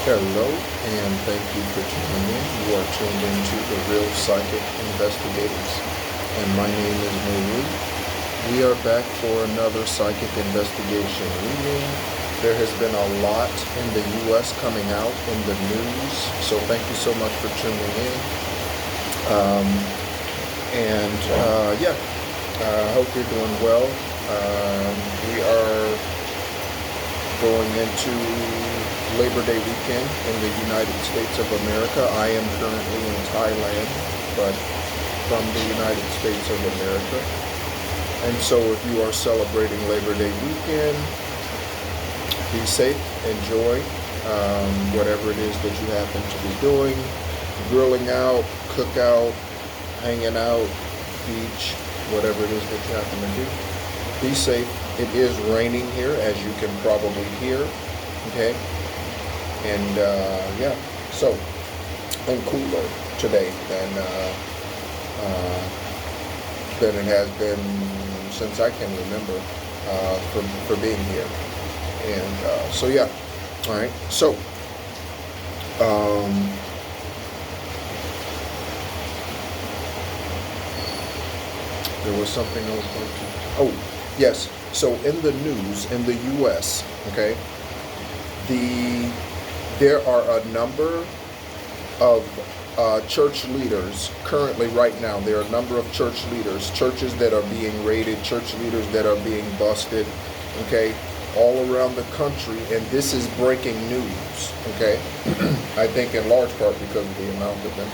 Hello, and thank you for tuning in. You are tuned into the Real Psychic Investigators, and my name is Marie. We are back for another psychic investigation reading. There has been a lot in the U.S. coming out in the news, so thank you so much for tuning in. I hope you're doing well. We are going into Labor Day weekend in the United States of America. I am currently in Thailand, but from the United States of America. And so if you are celebrating Labor Day weekend, be safe, enjoy whatever it is that you happen to be doing, grilling out, cookout, hanging out, beach, whatever it is that you happen to do. Be safe. It is raining here, as you can probably hear, okay? And and cooler today than it has been since I can remember for being here. And all right. So there was something I was going to. Oh, yes. So in the news in the U.S., okay, there are a number of church leaders currently right now. There are a number of church leaders, churches that are being raided, church leaders that are being busted, okay, all around the country. And this is breaking news, okay, I think in large part because of the amount of them,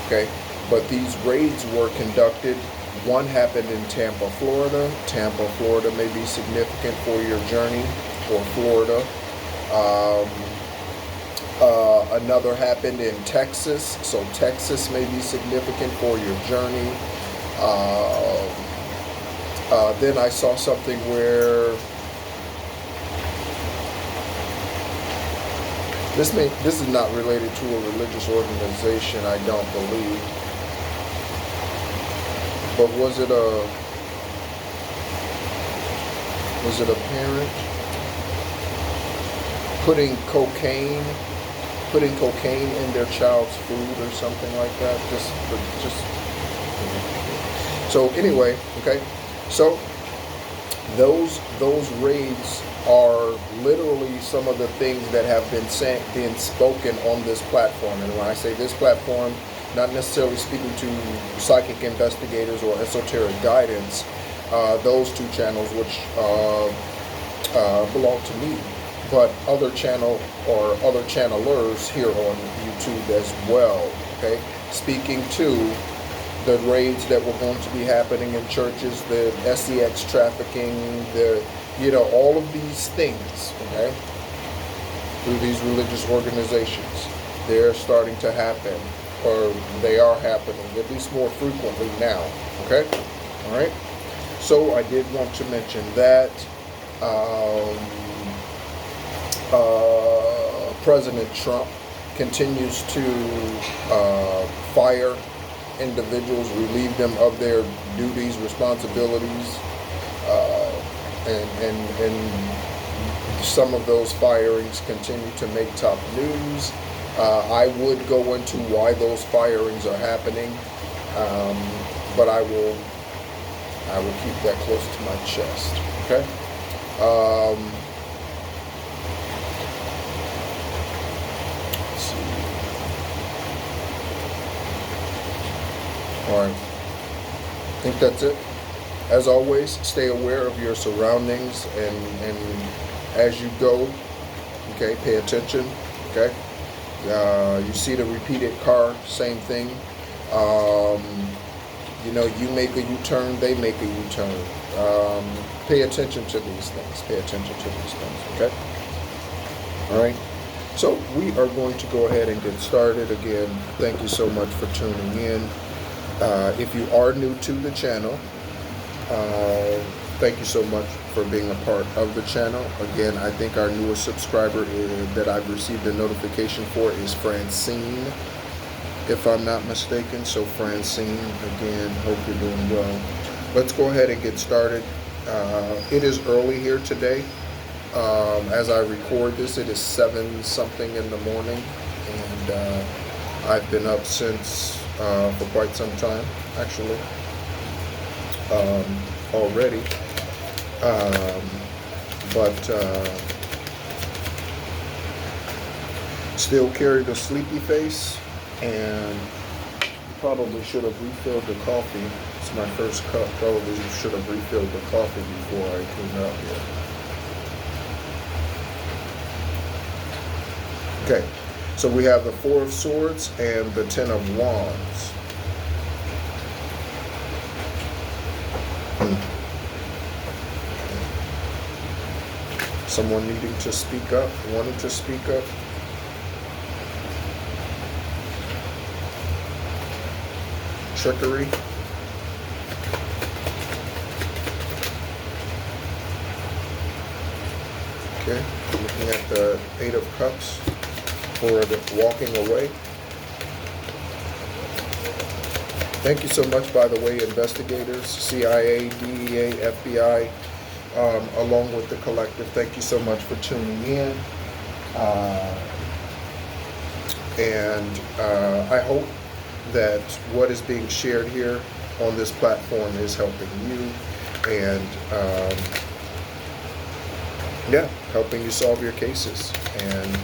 okay. But these raids were conducted. One happened in Tampa, Florida. Tampa, Florida may be significant for your journey, or Florida. Another happened in Texas, so Texas may be significant for your journey. Then I saw something where this is not related to a religious organization, I don't believe. But was it a parent putting cocaine in their child's food or something like that? So anyway, okay. So those raids are literally some of the things that have been spoken on this platform. And when I say this platform, not necessarily speaking to psychic investigators or esoteric guidance, those two channels which belong to me, but other channel or other channelers here on YouTube as well, okay, speaking to the raids that were going to be happening in churches, the sex trafficking, all of these things, okay, through these religious organizations. They're starting to happen, or they are happening, at least more frequently now, okay? All right? So I did want to mention that President Trump continues to fire individuals, relieve them of their duties, responsibilities, and some of those firings continue to make top news. I would go into why those firings are happening, but I will keep that close to my chest. Okay. Let's see. All right. I think that's it. As always, stay aware of your surroundings, and as you go, okay, pay attention. Okay. You see the repeated car, same thing. You make a U-turn, they make a U-turn. Pay attention to these things. Okay? All right? So we are going to go ahead and get started. Again, thank you so much for tuning in. If you are new to the channel, thank you so much for being a part of the channel. Again, I think our newest subscriber that I've received a notification for is Francine, if I'm not mistaken. So Francine, again, hope you're doing well. Let's go ahead and get started. It is early here today. As I record this, it is 7 something in the morning, and I've been up since for quite some time, actually, already. But still carry the sleepy face, and probably should have refilled the coffee. It's my first cup. Probably should have refilled the coffee before I came out here. Okay, so we have the Four of Swords and the Ten of Wands. Someone needing to speak up, wanting to speak up. Trickery. Okay, looking at the Eight of Cups for the walking away. Thank you so much, by the way, investigators, CIA, DEA, FBI, along with the collective. Thank you so much for tuning in. And I hope that what is being shared here on this platform is helping you, and helping you solve your cases and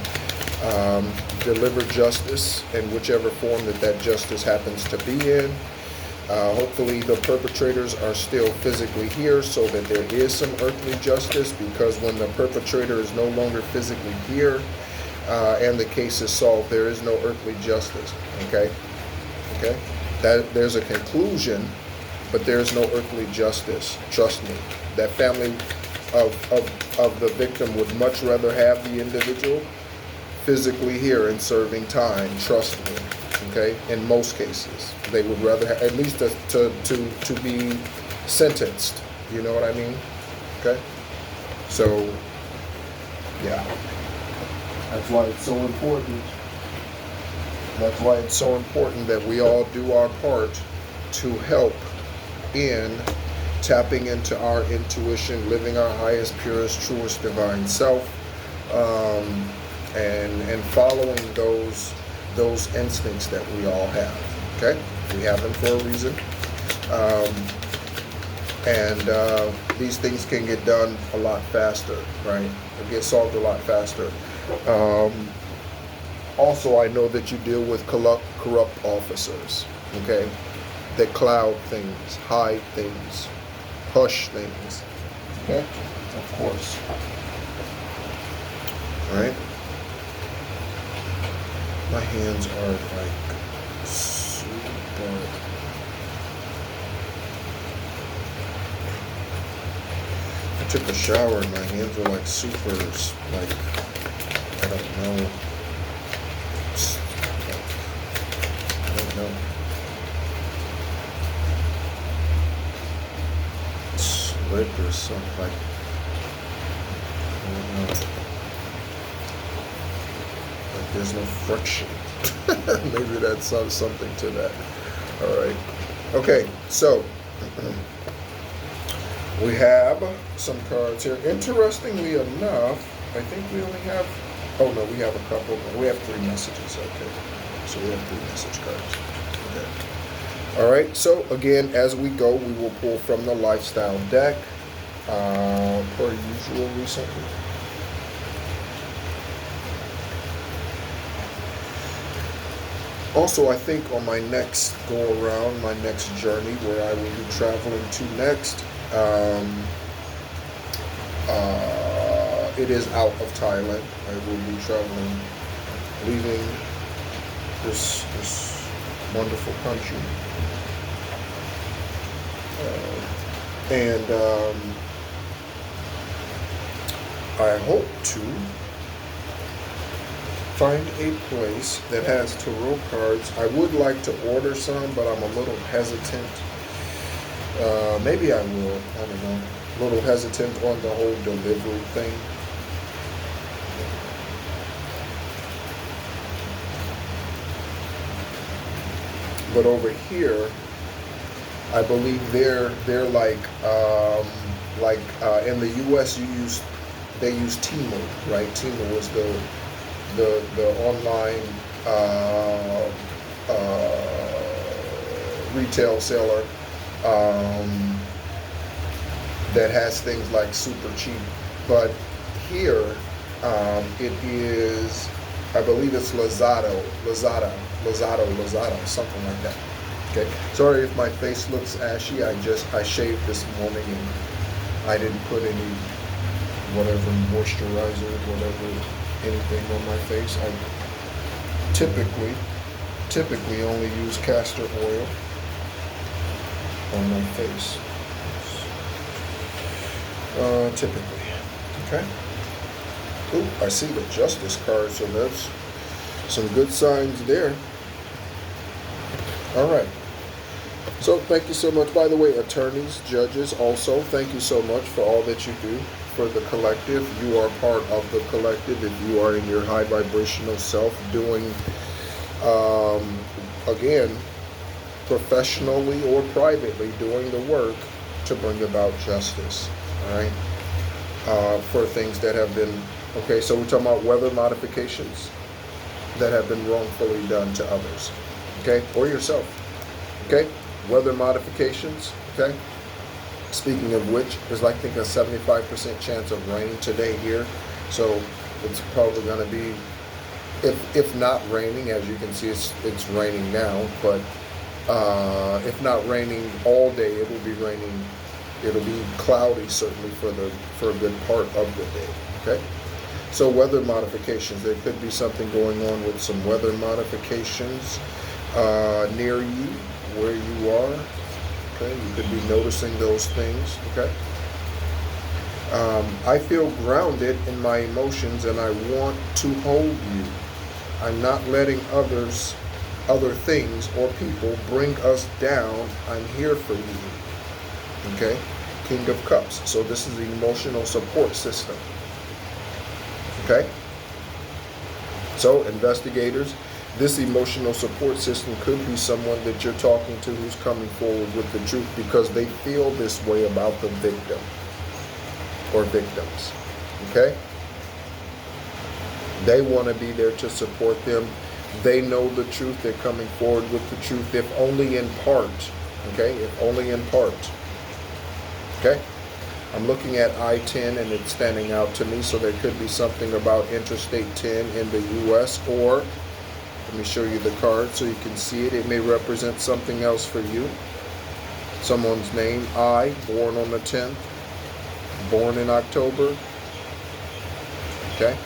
deliver justice in whichever form that justice happens to be in. Hopefully the perpetrators are still physically here so that there is some earthly justice, because when the perpetrator is no longer physically here and the case is solved, there is no earthly justice. Okay? That there's a conclusion, but there's no earthly justice. Trust me. That family of the victim would much rather have the individual physically here and serving time. Trust me. Okay? In most cases, they would rather have, at least to be sentenced. You know what I mean? Okay? So, yeah. That's why it's so important. That's why it's so important that we all do our part to help in tapping into our intuition, living our highest, purest, truest divine self, and following those instincts that we all have. Okay, we have them for a reason, and these things can get done a lot faster, right? It gets solved a lot faster. Also, I know that you deal with corrupt officers, okay, that cloud things, hide things, hush things, okay, of course, all right? My hands are like super, I took a shower and my hands are like super, like, I don't know. Slip or something, like, I don't know. Like there's no friction. Maybe that's something to that. All right. Okay, so we have some cards here. Interestingly enough, I think we only have, oh no, we have a couple. We have 3 messages. Okay. So we have 3 message cards. Okay. All right. So again, as we go, we will pull from the lifestyle deck, per usual recently. Also, I think on my next go around, my next journey where I will be traveling to next, it is out of Thailand. I will be traveling, leaving this wonderful country, and I hope to find a place that has tarot cards. I would like to order some, but I'm a little hesitant. Maybe I will. I don't know. A little hesitant on the whole delivery thing. But over here, I believe they're like in the U.S. you use they use Temu, right? Temu is the online retail seller that has things like super cheap. But here, it is, I believe it's Lazada, something like that. Okay. Sorry if my face looks ashy. I shaved this morning and I didn't put any whatever moisturizer, anything on my face. I typically only use castor oil on my face. Typically. Okay. Ooh, I see the justice card, so that's some good signs there. All right. So thank you so much. By the way, attorneys, judges, also, thank you so much for all that you do for the collective. You are part of the collective if you are in your high vibrational self doing, again, professionally or privately doing the work to bring about justice, all right, for things that have been, okay, so we're talking about weather modifications that have been wrongfully done to others, okay, or yourself, okay, weather modifications, okay. Speaking of which, there's like I think a 75% chance of rain today here, so it's probably going to be, if not raining, as you can see, it's raining now, but if not raining all day, it will be raining. It'll be cloudy certainly for a good part of the day. Okay, so weather modifications. There could be something going on with some weather modifications near you, where you are. Okay, you could be noticing those things. Okay. I feel grounded in my emotions and I want to hold you. I'm not letting other things or people bring us down. I'm here for you. Okay, King of Cups. So this is the emotional support system. Okay. So investigators, this emotional support system could be someone that you're talking to who's coming forward with the truth because they feel this way about the victim or victims. Okay. They want to be there to support them. They know the truth. They're coming forward with the truth, if only in part. Okay, if only in part. Okay, I'm looking at I-10 and it's standing out to me, so there could be something about Interstate 10 in the U.S. or, let me show you the card so you can see it. It may represent something else for you. Someone's name, I, born on the 10th, born in October. Okay,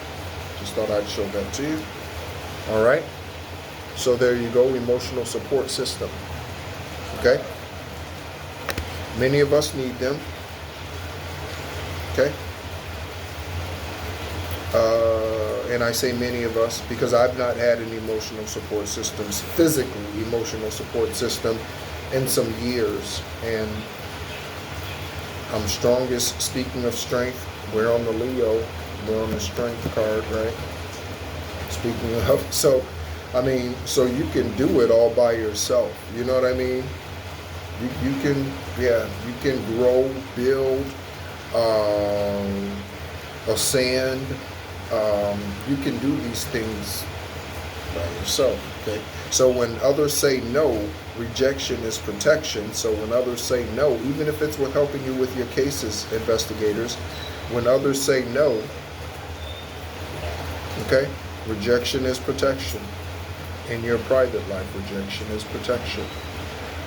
just thought I'd show that to you. All right, so there you go, emotional support system. Okay, many of us need them. Okay, and I say many of us because I've not had an emotional support systems, physically emotional support system, in some years, and I'm strongest. Speaking of strength, we're on the Leo, we're on the strength card, right? Speaking of, so I mean, so you can do it all by yourself. You know what I mean? You can, yeah, you can grow, build, ascend. You can do these things by yourself. Okay. So when others say no, rejection is protection. So when others say no, even if it's with helping you with your cases, investigators, when others say no, okay, rejection is protection. In your private life, rejection is protection.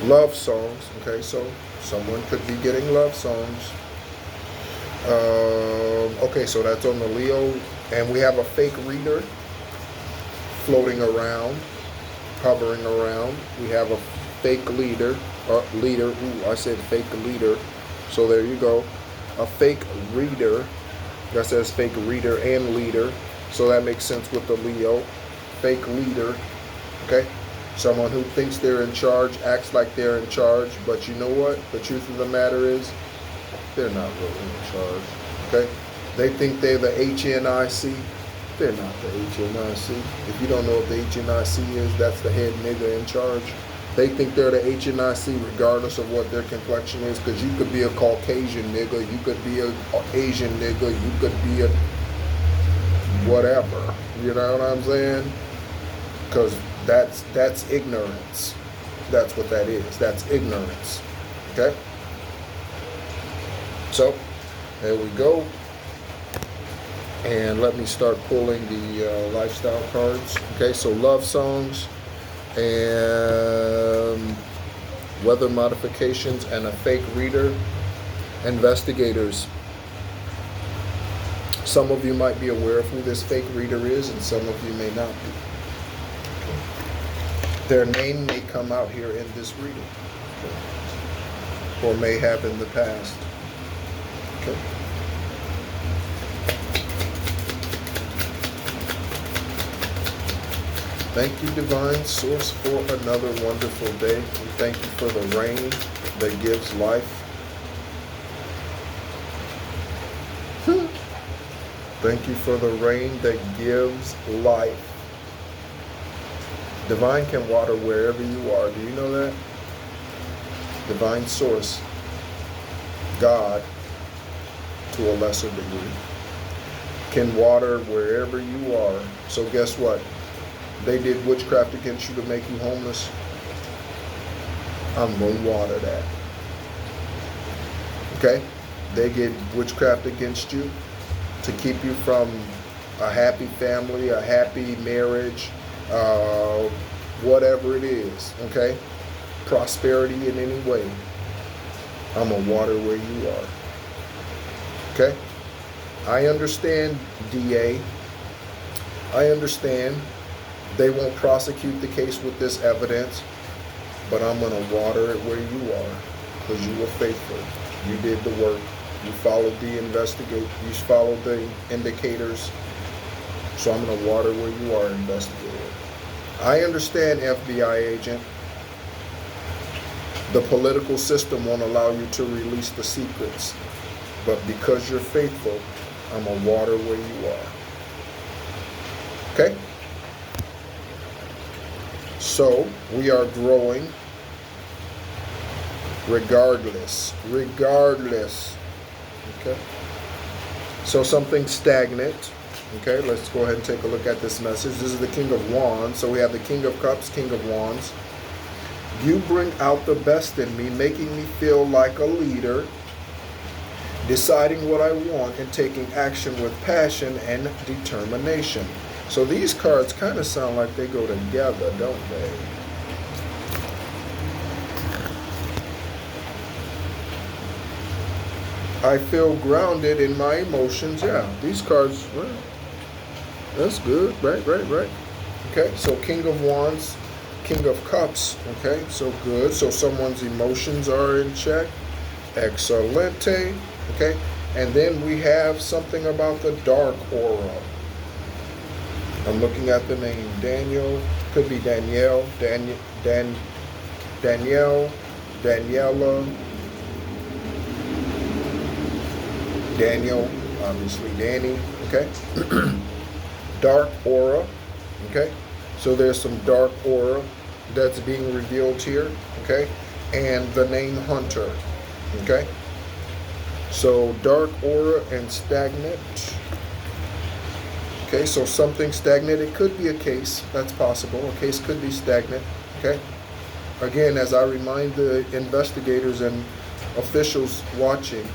Love songs, okay, so someone could be getting love songs. Okay, so that's on the Leo, and we have a fake reader floating around, hovering around. We have a fake leader, ooh, I said fake leader, so there you go. A fake reader, that says fake reader and leader, so that makes sense with the Leo. Fake leader, okay? Someone who thinks they're in charge, acts like they're in charge, but you know what? The truth of the matter is, they're not really in charge, okay? They think they're the HNIC. They're not the HNIC. If you don't know what the HNIC is, that's the head nigga in charge, They think they're the HNIC regardless of what their complexion is, because you could be a Caucasian nigga, you could be a Asian nigga, you could be a whatever. You know what I'm saying? Because that's ignorance. That's what that is. That's ignorance. Okay? So, there we go. And let me start pulling the lifestyle cards. Okay, so love songs and weather modifications and a fake reader. Investigators. Some of you might be aware of who this fake reader is, and some of you may not be. Their name may come out here in this reading, or may have in the past. Okay. Thank you, Divine Source, for another wonderful day. We thank you for the rain that gives life. Thank you for the rain that gives life. Divine can water wherever you are. Do you know that? Divine Source, God, to a lesser degree, can water wherever you are. So guess what? They did witchcraft against you to make you homeless. I'm going to water that. Okay? They did witchcraft against you to keep you from a happy family, a happy marriage, whatever it is, okay? Prosperity in any way. I'm going to water where you are. Okay? I understand, DA. I understand they won't prosecute the case with this evidence, but I'm going to water it where you are, because you were faithful. You did the work. You followed the you followed the indicators. So I'm going to water where you are, investigator. I understand, FBI agent. The political system won't allow you to release the secrets. But because you're faithful, I'm going to water where you are. Okay? So, we are growing regardless. Okay? So something stagnant. Okay, let's go ahead and take a look at this message. This is the King of Wands. So we have the King of Cups, King of Wands. You bring out the best in me, making me feel like a leader, deciding what I want and taking action with passion and determination. So these cards kind of sound like they go together, don't they? I feel grounded in my emotions. Yeah, these cards, well, that's good. Right. Okay, so King of Wands, King of Cups. Okay, so good. So someone's emotions are in check. Excelente. Okay, and then we have something about the dark aura. I'm looking at the name Daniel. Could be Danielle, Danielle, Daniela, Daniel, obviously Danny. Okay. Dark aura. Okay. So there's some dark aura that's being revealed here. Okay. And the name Hunter. Okay. So dark aura and stagnant. Okay, so something stagnant. It could be a case. That's possible. A case could be stagnant. Okay. Again, as I remind the investigators and officials watching,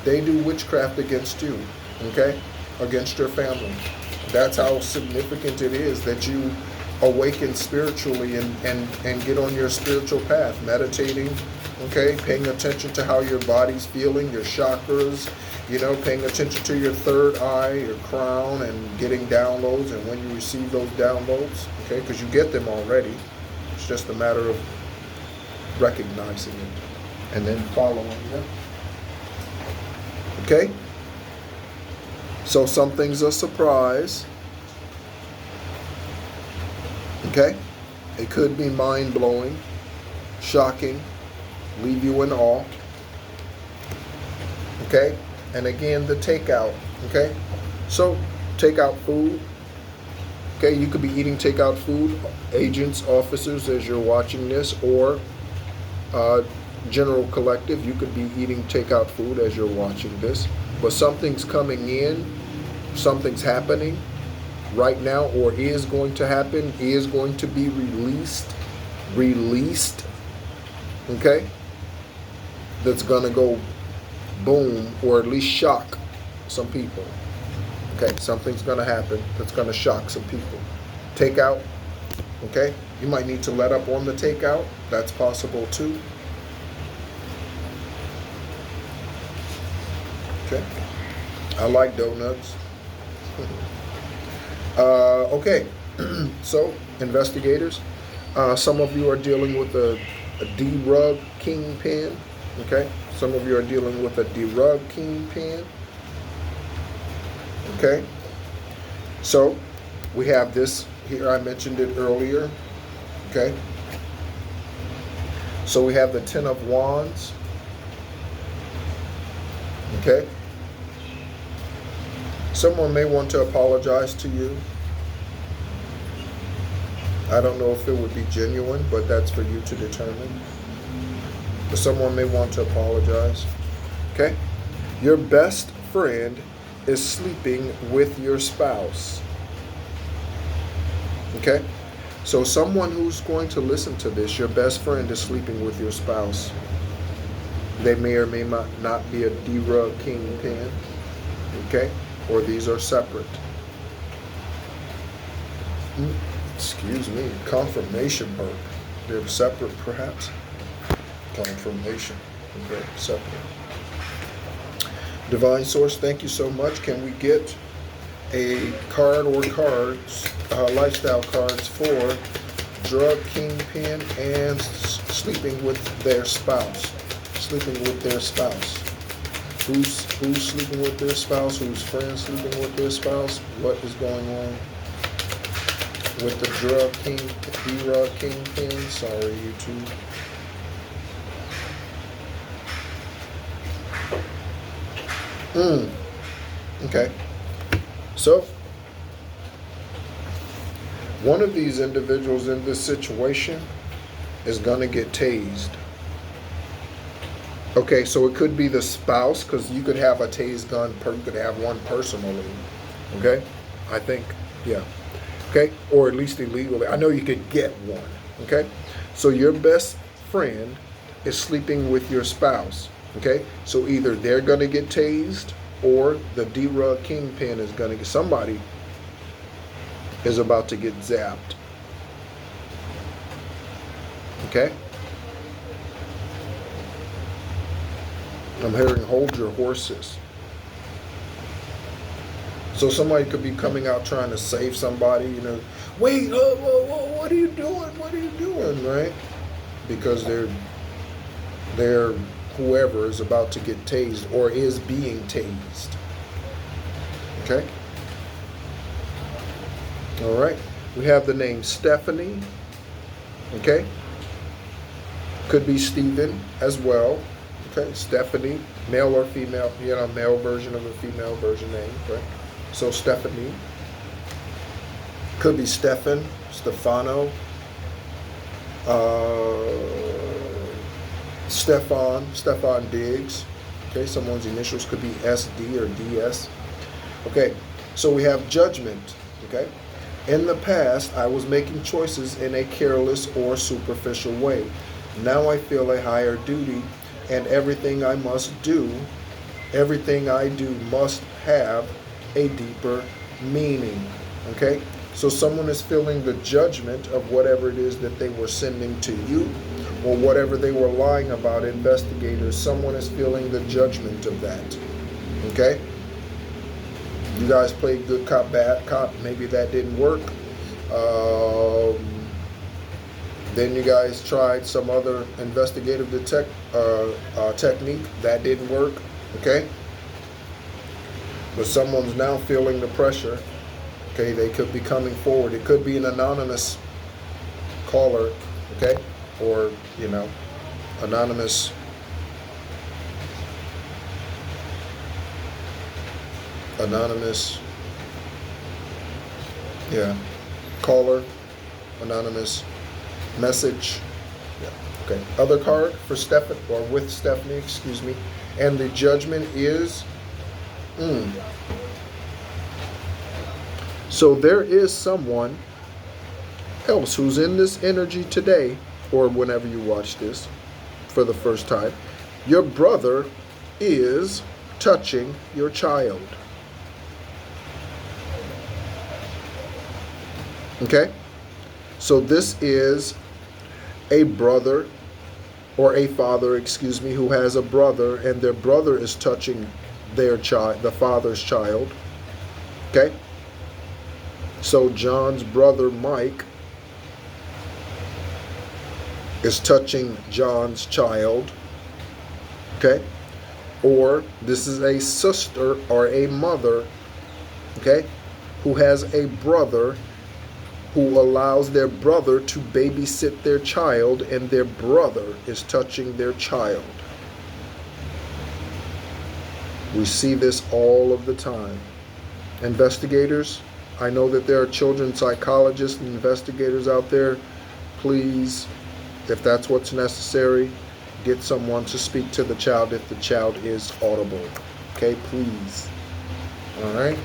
they do witchcraft against you. Okay, against your family. That's how significant it is that you awaken spiritually and get on your spiritual path, meditating. Okay, paying attention to how your body's feeling, your chakras, you know, paying attention to your third eye, your crown, and getting downloads, and when you receive those downloads, okay, because you get them already. It's just a matter of recognizing it and then following them. Okay? So something's a surprise. Okay? It could be mind-blowing, shocking, leave you in awe. Okay? And again, the takeout. Okay? So, take out food. Okay, you could be eating takeout food, agents, officers, as you're watching this, or uh, general collective, you could be eating takeout food as you're watching this. But something's coming in, something's happening right now, or is going to happen, is going to be released, okay? That's gonna go boom, or at least shock some people. Okay, something's gonna happen that's gonna shock some people. Takeout, okay? You might need to let up on the takeout. That's possible too. Okay. I like donuts. Okay. So, investigators, some of you are dealing with a D-rug kingpin. Okay. Some of you are dealing with a D-rug kingpin. Okay. So, we have this here. I mentioned it earlier. Okay. So we have the Ten of Wands. Okay. Someone may want to apologize to you. I don't know if it would be genuine, but that's for you to determine. But someone may want to apologize. Okay? Your best friend is sleeping with your spouse. Okay? So someone who's going to listen to this, your best friend is sleeping with your spouse. They may or may not be a D-rug kingpin. Okay? Or these are separate. Excuse me. Confirmation mark. They're separate, perhaps. Confirmation. Okay, separate. Divine Source, thank you so much. Can we get a card or cards, lifestyle cards for drug kingpin and sleeping with their spouse? Sleeping with their spouse. Who's sleeping with their spouse? Whose friends sleeping with their spouse? What is going on with the drug kingpin? Sorry, YouTube. Okay. So, one of these individuals in this situation is going to get tased. Okay, so it could be the spouse, because you could have a tase gun, you could have one personally. Okay? I think, yeah. Okay? Or at least illegally. I know you could get one. Okay? So your best friend is sleeping with your spouse. Okay? So either they're going to get tased, or the D-rug kingpin is going to get, somebody is about to get zapped. Okay? I'm hearing hold your horses. So somebody could be coming out trying to save somebody, you know. Wait, what are you doing? What are you doing, right? Because they're whoever is about to get tased or is being tased. Okay? All right. We have the name Stephanie. Okay? Could be Stephen as well. Okay, Stephanie, male or female, you know, male version of a female version name, right? So Stephanie. Could be Stefan, Stefano, Stefan Diggs. Okay, someone's initials could be SD or DS. Okay, so we have judgment. Okay, in the past, I was making choices in a careless or superficial way. Now I feel a higher duty, and everything I do must have a deeper meaning. Okay? So someone is feeling the judgment of whatever it is that they were sending to you, or whatever they were lying about, investigators. Someone is feeling the judgment of that. Okay? You guys played good cop, bad cop. Maybe that didn't work. Then you guys tried some other investigative technique. That didn't work. Okay? But someone's now feeling the pressure. Okay? They could be coming forward. It could be an anonymous caller. Okay? Or, you know, anonymous. Yeah. Caller, anonymous message. Yeah. Okay. Other card for Stephanie, or with Stephanie, excuse me. And the judgment is. So there is someone else who's in this energy today, or whenever you watch this for the first time. Your brother is touching your child. Okay? So this is a brother, or a father, excuse me, who has a brother, and their brother is touching their child, the father's child. Okay? So John's brother Mike is touching John's child. Okay? Or this is a sister or a mother, okay, who has a brother who allows their brother to babysit their child, and their brother is touching their child. We see this all of the time. Investigators, I know that there are children psychologists and investigators out there. Please, if that's what's necessary, get someone to speak to the child if the child is audible. Okay, please. All right.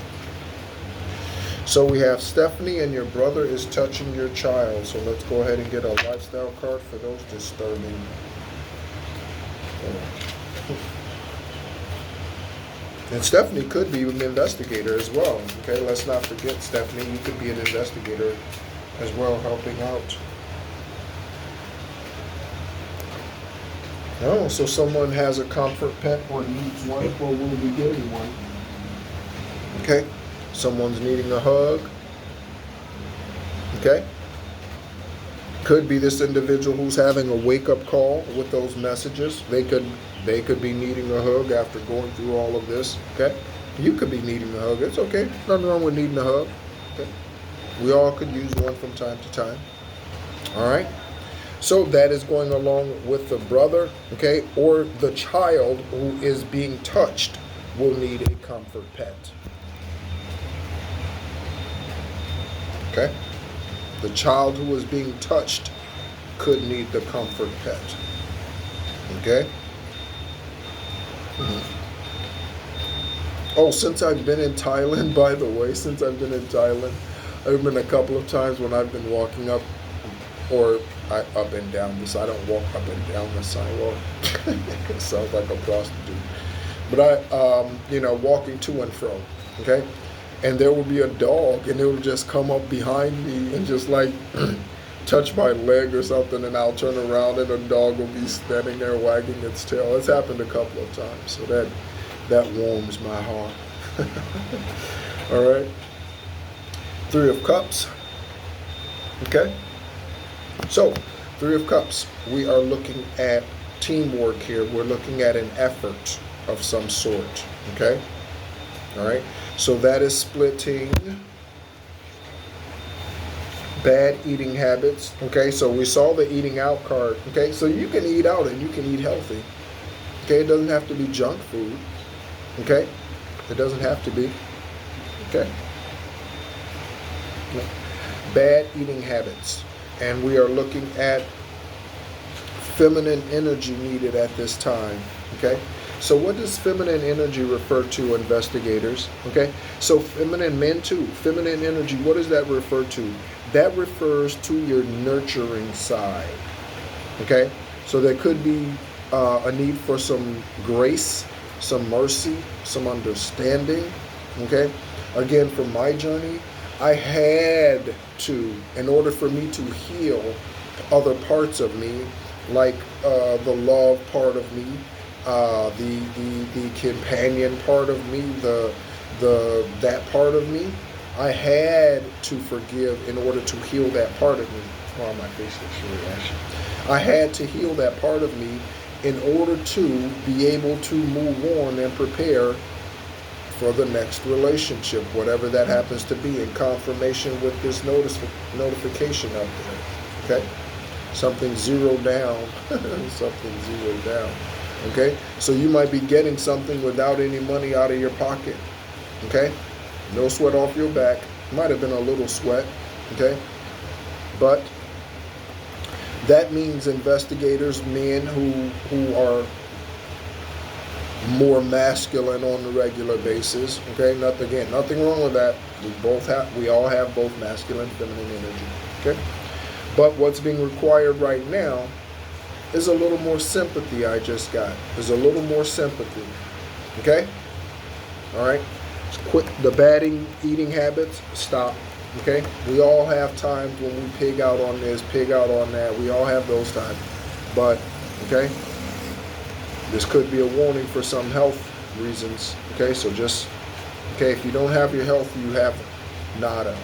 So we have Stephanie, and your brother is touching your child. So let's go ahead and get a lifestyle card for those disturbing. And Stephanie could be an investigator as well. Okay, let's not forget, Stephanie, you could be an investigator as well, helping out. Oh, so someone has a comfort pet or needs one, or will be getting one. Okay, someone's needing a hug. Okay, could be this individual who's having a wake-up call with those messages. They could be needing a hug after going through all of this. Okay, you could be needing a hug. It's okay. Nothing wrong with needing a hug. Okay, we all could use one from time to time. All right. So that is going along with the brother, okay, or the child who is being touched will need a comfort pet. Okay? The child who is being touched could need the comfort pet. Okay? Oh, since I've been in Thailand, by the way, I've been a couple of times when I've been walking up, or up and down this. I don't walk up and down the sidewalk. It sounds like a prostitute. But walking to and fro, okay? And there will be a dog, and it will just come up behind me and just like touch my leg or something, and I'll turn around and the dog will be standing there wagging its tail. It's happened a couple of times, so that warms my heart. All right. 3 of Cups. Okay. So, 3 of Cups, we are looking at teamwork here. We're looking at an effort of some sort, okay? All right, so that is splitting bad eating habits, okay? So we saw the eating out card, okay? So you can eat out and you can eat healthy, okay? It doesn't have to be junk food, okay? It doesn't have to be, okay? Bad eating habits. And we are looking at feminine energy needed at this time, okay? So what does feminine energy refer to, investigators? Okay, so feminine, men too, feminine energy, what does that refer to? That refers to your nurturing side, okay? So there could be a need for some grace, some mercy, some understanding, okay? Again, from my journey, I had to, in order for me to heal other parts of me, like the love part of me, the companion part of me, that part of me, I had to forgive in order to heal that part of me. Oh, my face looks really ashy. I had to heal that part of me in order to be able to move on and prepare for the next relationship, whatever that happens to be, in confirmation with this notification up there. Okay? Something zeroed down. Something zeroed down. Okay? So you might be getting something without any money out of your pocket. Okay? No sweat off your back. Might have been a little sweat. Okay? But that means investigators, men who are more masculine on a regular basis. Okay, nothing wrong with that. We all have both masculine and feminine energy. Okay, but what's being required right now is a little more sympathy. There's a little more sympathy. Okay, all right. Quit the bad eating habits. Stop. Okay, we all have times when we pig out on this, pig out on that. We all have those times, but okay. This could be a warning for some health reasons. Okay, so if you don't have your health, you have nada.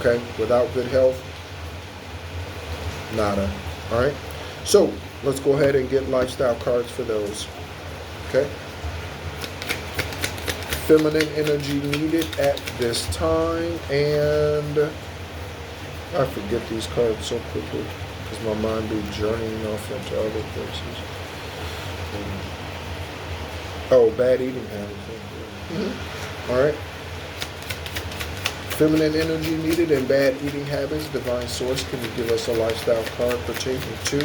Okay, without good health, nada. All right, so let's go ahead and get lifestyle cards for those. Okay, feminine energy needed at this time, and I forget these cards so quickly because my mind be journeying off into other places. Oh, bad eating habits. Mm-hmm. All right. Feminine energy needed and bad eating habits. Divine Source, can you give us a lifestyle card pertaining to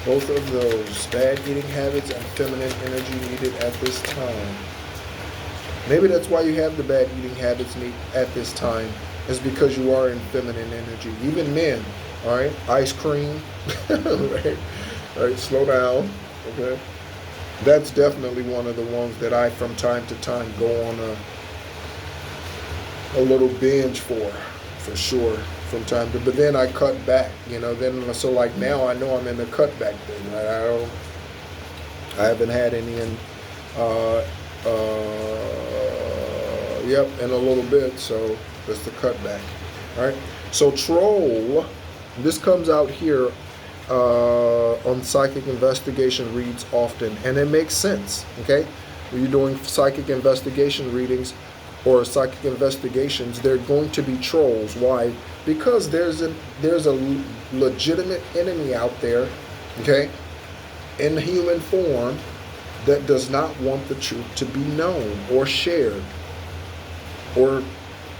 both of those? Bad eating habits and feminine energy needed at this time. Maybe that's why you have the bad eating habits at this time, is because you are in feminine energy. Even men, all right? Ice cream, right? All right, slow down. Okay, that's definitely one of the ones that I, from time to time, go on a little binge for sure. From time to, but then I cut back. Then so like now I know I'm in the cutback thing. I haven't had any in in a little bit. So that's the cutback. All right. So troll, this comes out here. On psychic investigation reads often, and it makes sense. Okay, when you're doing psychic investigation readings or psychic investigations, they're going to be trolls. Why? Because there's a legitimate enemy out there, okay, in human form, that does not want the truth to be known or shared or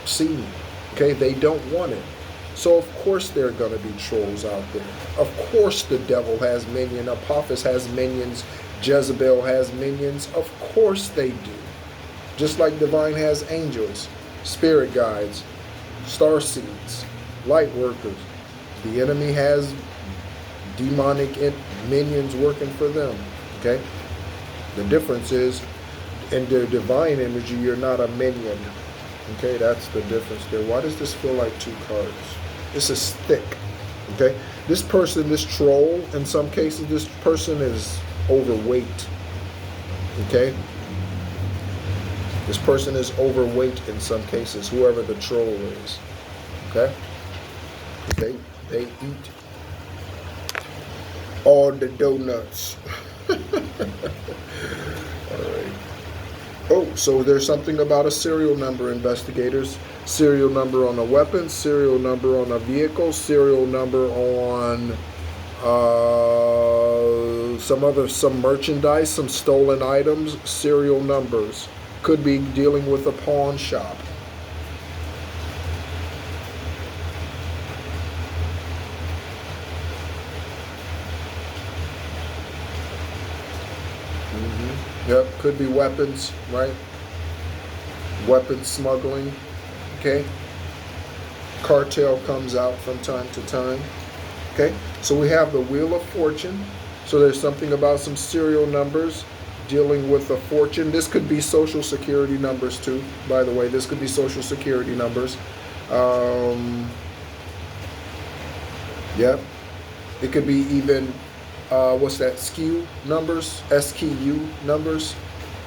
seen. Okay, they don't want it. So of course there are going to be trolls out there. Of course the devil has minions, Apophis has minions, Jezebel has minions. Of course they do. Just like Divine has angels, spirit guides, star seeds, light workers. The enemy has demonic minions working for them. Okay? The difference is, in their divine energy, you're not a minion. Okay, that's the difference there. Why does this feel like two cards? This is thick. Okay, this person, this troll, in some cases, this person is overweight. Okay, this person is overweight in some cases, whoever the troll is. Okay, they eat all the donuts. All right. Oh, so there's something about a serial number, investigators. Serial number on a weapon, serial number on a vehicle, serial number on some merchandise, some stolen items, serial numbers. Could be dealing with a pawn shop. Yep, could be weapons, right? Weapons smuggling, okay? Cartel comes out from time to time, okay? So we have the Wheel of Fortune. So there's something about some serial numbers dealing with a fortune. This could be social security numbers too, by the way. This could be social security numbers. Yep. It could be even SKU numbers, SKU numbers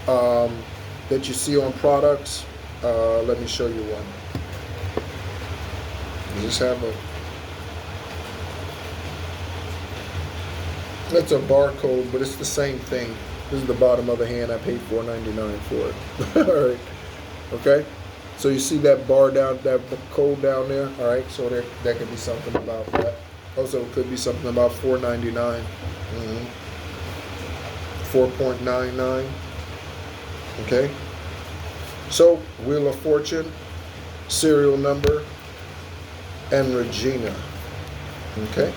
that you see on products. Let me show you one. You just have that's a barcode, but it's the same thing. This is the bottom of the hand. I paid $4.99 for it. All right. Okay. So you see that bar down, that code down there. All right. So that could be something about that. Also, it could be something about $4.99. 4.99. Okay. So Wheel of Fortune, serial number, and Regina. Okay.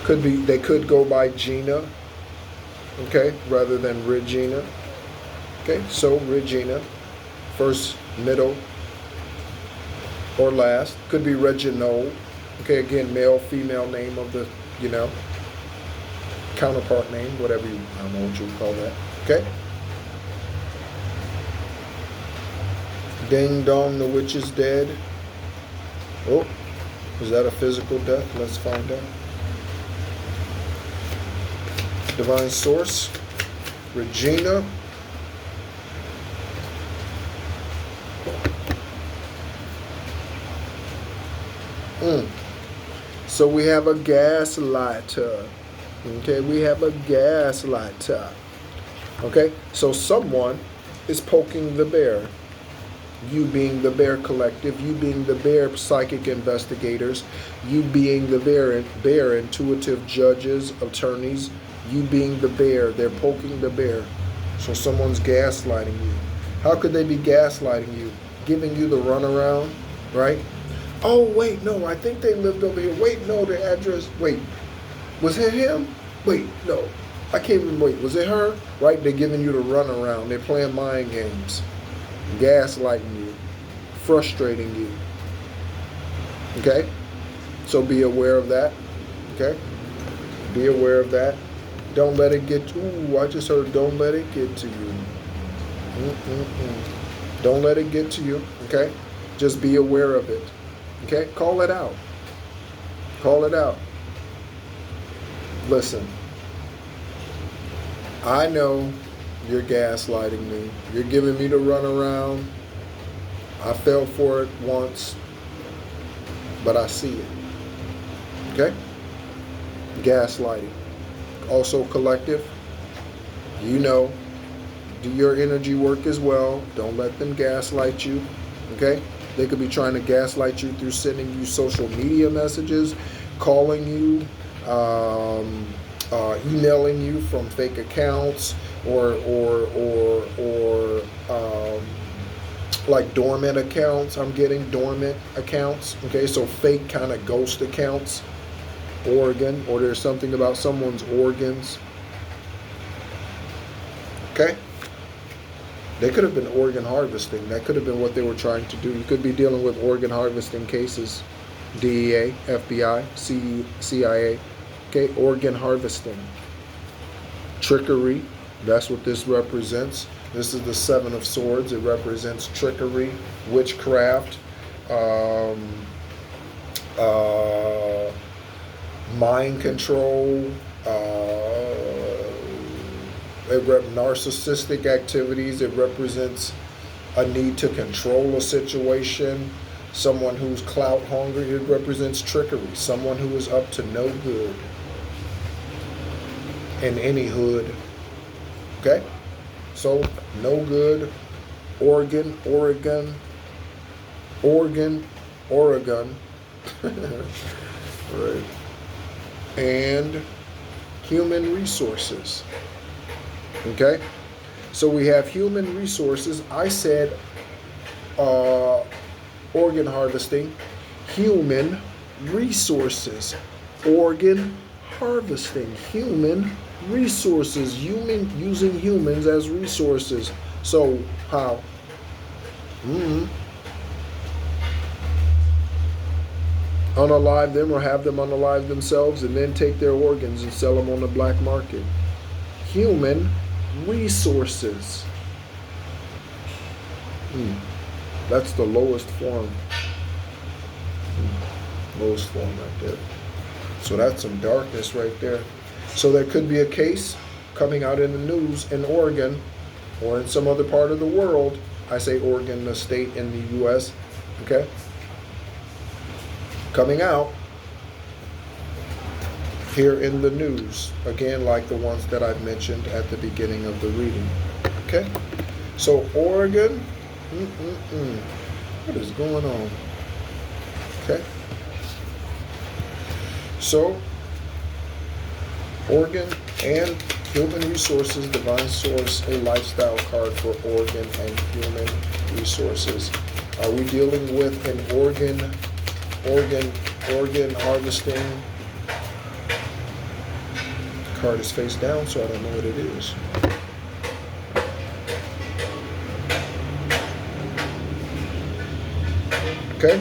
They could go by Gina, okay, rather than Regina. Okay, so Regina, first, middle, or last. Could be Reginald. Okay, again, male, female name of the, counterpart name, whatever you, I don't know what you would call that. Okay. Ding dong, the witch is dead. Oh, is that a physical death? Let's find out. Divine source, Regina. So we have a gaslighter. Okay, we have a gaslighter. Okay, so someone is poking the bear. You being the bear collective, you being the bear psychic investigators, you being the bear intuitive judges, attorneys, you being the bear, they're poking the bear. So someone's gaslighting you. How could they be gaslighting you? Giving you the runaround, right? Oh, wait, no, I think they lived over here. Wait, no, the address, wait, was it him? Wait, no, I can't even wait. Was it her? Right, they're giving you the runaround. They're playing mind games, gaslighting you, frustrating you. Okay? So be aware of that. Okay? Be aware of that. Don't let it get, I just heard don't let it get to you. Don't let it get to you. Okay? Just be aware of it. Okay? Call it out. Call it out. Listen, I know you're gaslighting me. You're giving me the runaround. I fell for it once, but I see it. Okay? Gaslighting. Also collective. Do your energy work as well. Don't let them gaslight you. Okay? They could be trying to gaslight you through sending you social media messages, calling you, emailing you from fake accounts, or like dormant accounts. I'm getting dormant accounts. Okay, so fake kind of ghost accounts. Or there's something about someone's organs. Okay. They could have been organ harvesting. That could have been what they were trying to do. You could be dealing with organ harvesting cases. DEA, FBI, CIA. Okay, organ harvesting. Trickery. That's what this represents. This is the Seven of Swords. It represents trickery, witchcraft, mind control, narcissistic activities. It represents a need to control a situation. Someone who's clout hungry. It represents trickery. Someone who is up to no good in any hood. Okay? So, no good. Oregon. Right. And human resources. Okay? So we have human resources. I said organ harvesting. Human resources. Organ harvesting. Human resources. Using humans as resources. So how? Unalive them or have them unalive themselves and then take their organs and sell them on the black market. Human resources. That's the lowest form. Lowest form right there. So that's some darkness right there. So there could be a case coming out in the news in Oregon or in some other part of the world. I say Oregon, the state in the U.S. Okay? Coming out here in the news, again, like the ones that I've mentioned at the beginning of the reading. Okay, so Oregon, what is going on? Okay, so Oregon and human resources, divine source, a lifestyle card for Oregon and human resources. Are we dealing with an organ organ harvesting. Card is face down, so I don't know what it is. Okay,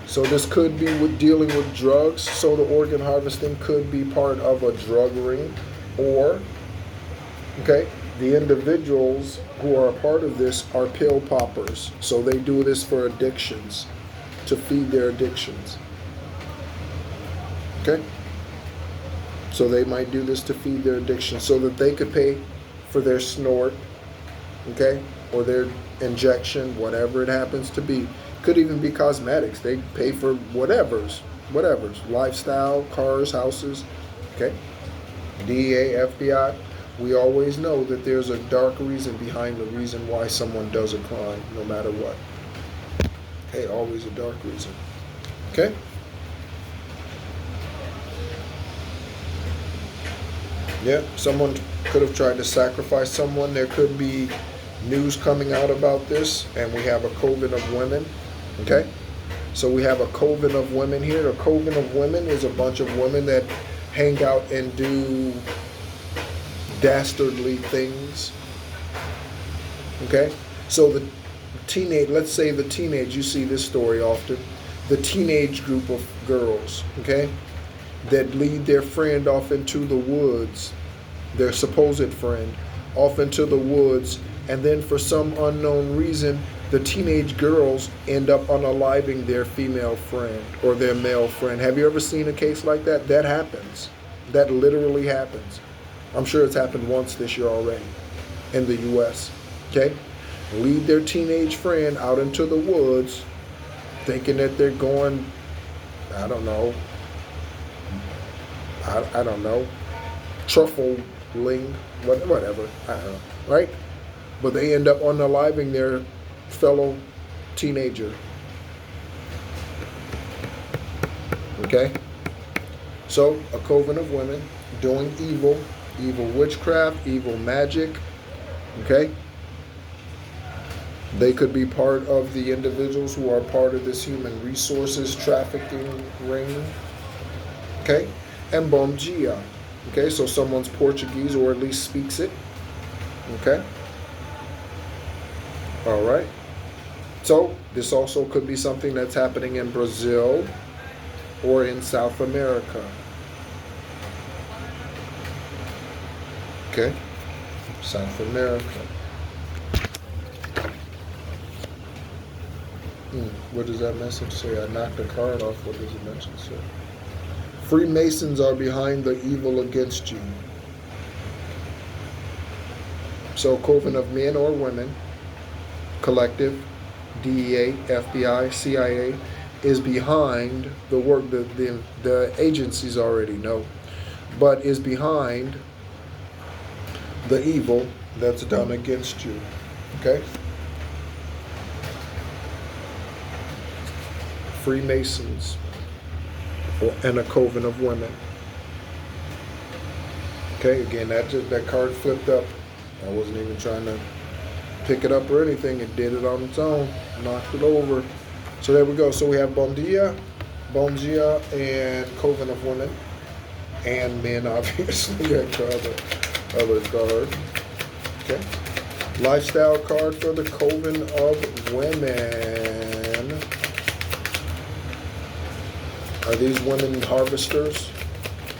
so this could be with dealing with drugs. So the organ harvesting could be part of a drug ring, or okay, the individuals who are a part of this are pill poppers. So they do this for addictions, to feed their addictions. Okay? So they might do this to feed their addiction so that they could pay for their snort, okay? Or their injection, whatever it happens to be. Could even be cosmetics. They pay for whatever's. Lifestyle, cars, houses, okay? DEA, FBI. We always know that there's a dark reason behind the reason why someone does a crime, no matter what. Okay, always a dark reason. Okay? Yeah, someone could have tried to sacrifice someone. There could be news coming out about this, and we have a coven of women. Okay? So we have a coven of women here. A coven of women is a bunch of women that hang out and do dastardly things. Okay? So the teenage, let's say the teenage, you see this story often, the teenage group of girls, okay, that lead their friend off into the woods, their supposed friend, off into the woods, and then for some unknown reason, the teenage girls end up unaliving their female friend or their male friend. Have you ever seen a case like that? That happens. That literally happens. I'm sure it's happened once this year already in the U.S., okay? Lead their teenage friend out into the woods thinking that they're going, I don't know, truffling, whatever, I don't know, right? But they end up unaliving their fellow teenager. Okay? So, a coven of women doing evil witchcraft, evil magic, okay? They could be part of the individuals who are part of this human resources trafficking ring, okay? And bom dia, okay? So someone's Portuguese or at least speaks it, okay? All right. So this also could be something that's happening in Brazil or in South America. Okay? South America. What does that message say? I knocked the card off. What does the message say? Freemasons are behind the evil against you. So coven of men or women, collective, DEA, FBI, CIA, is behind the work. The agencies already know, but is behind the evil that's done against you. Okay? Freemasons and a coven of women. Okay, again, that card flipped up. I wasn't even trying to pick it up or anything. It did it on its own. Knocked it over. So there we go. So we have Bom Dia, and Coven of Women. And men, obviously. That other card. Okay. Lifestyle card for the Coven of Women. Are these women harvesters?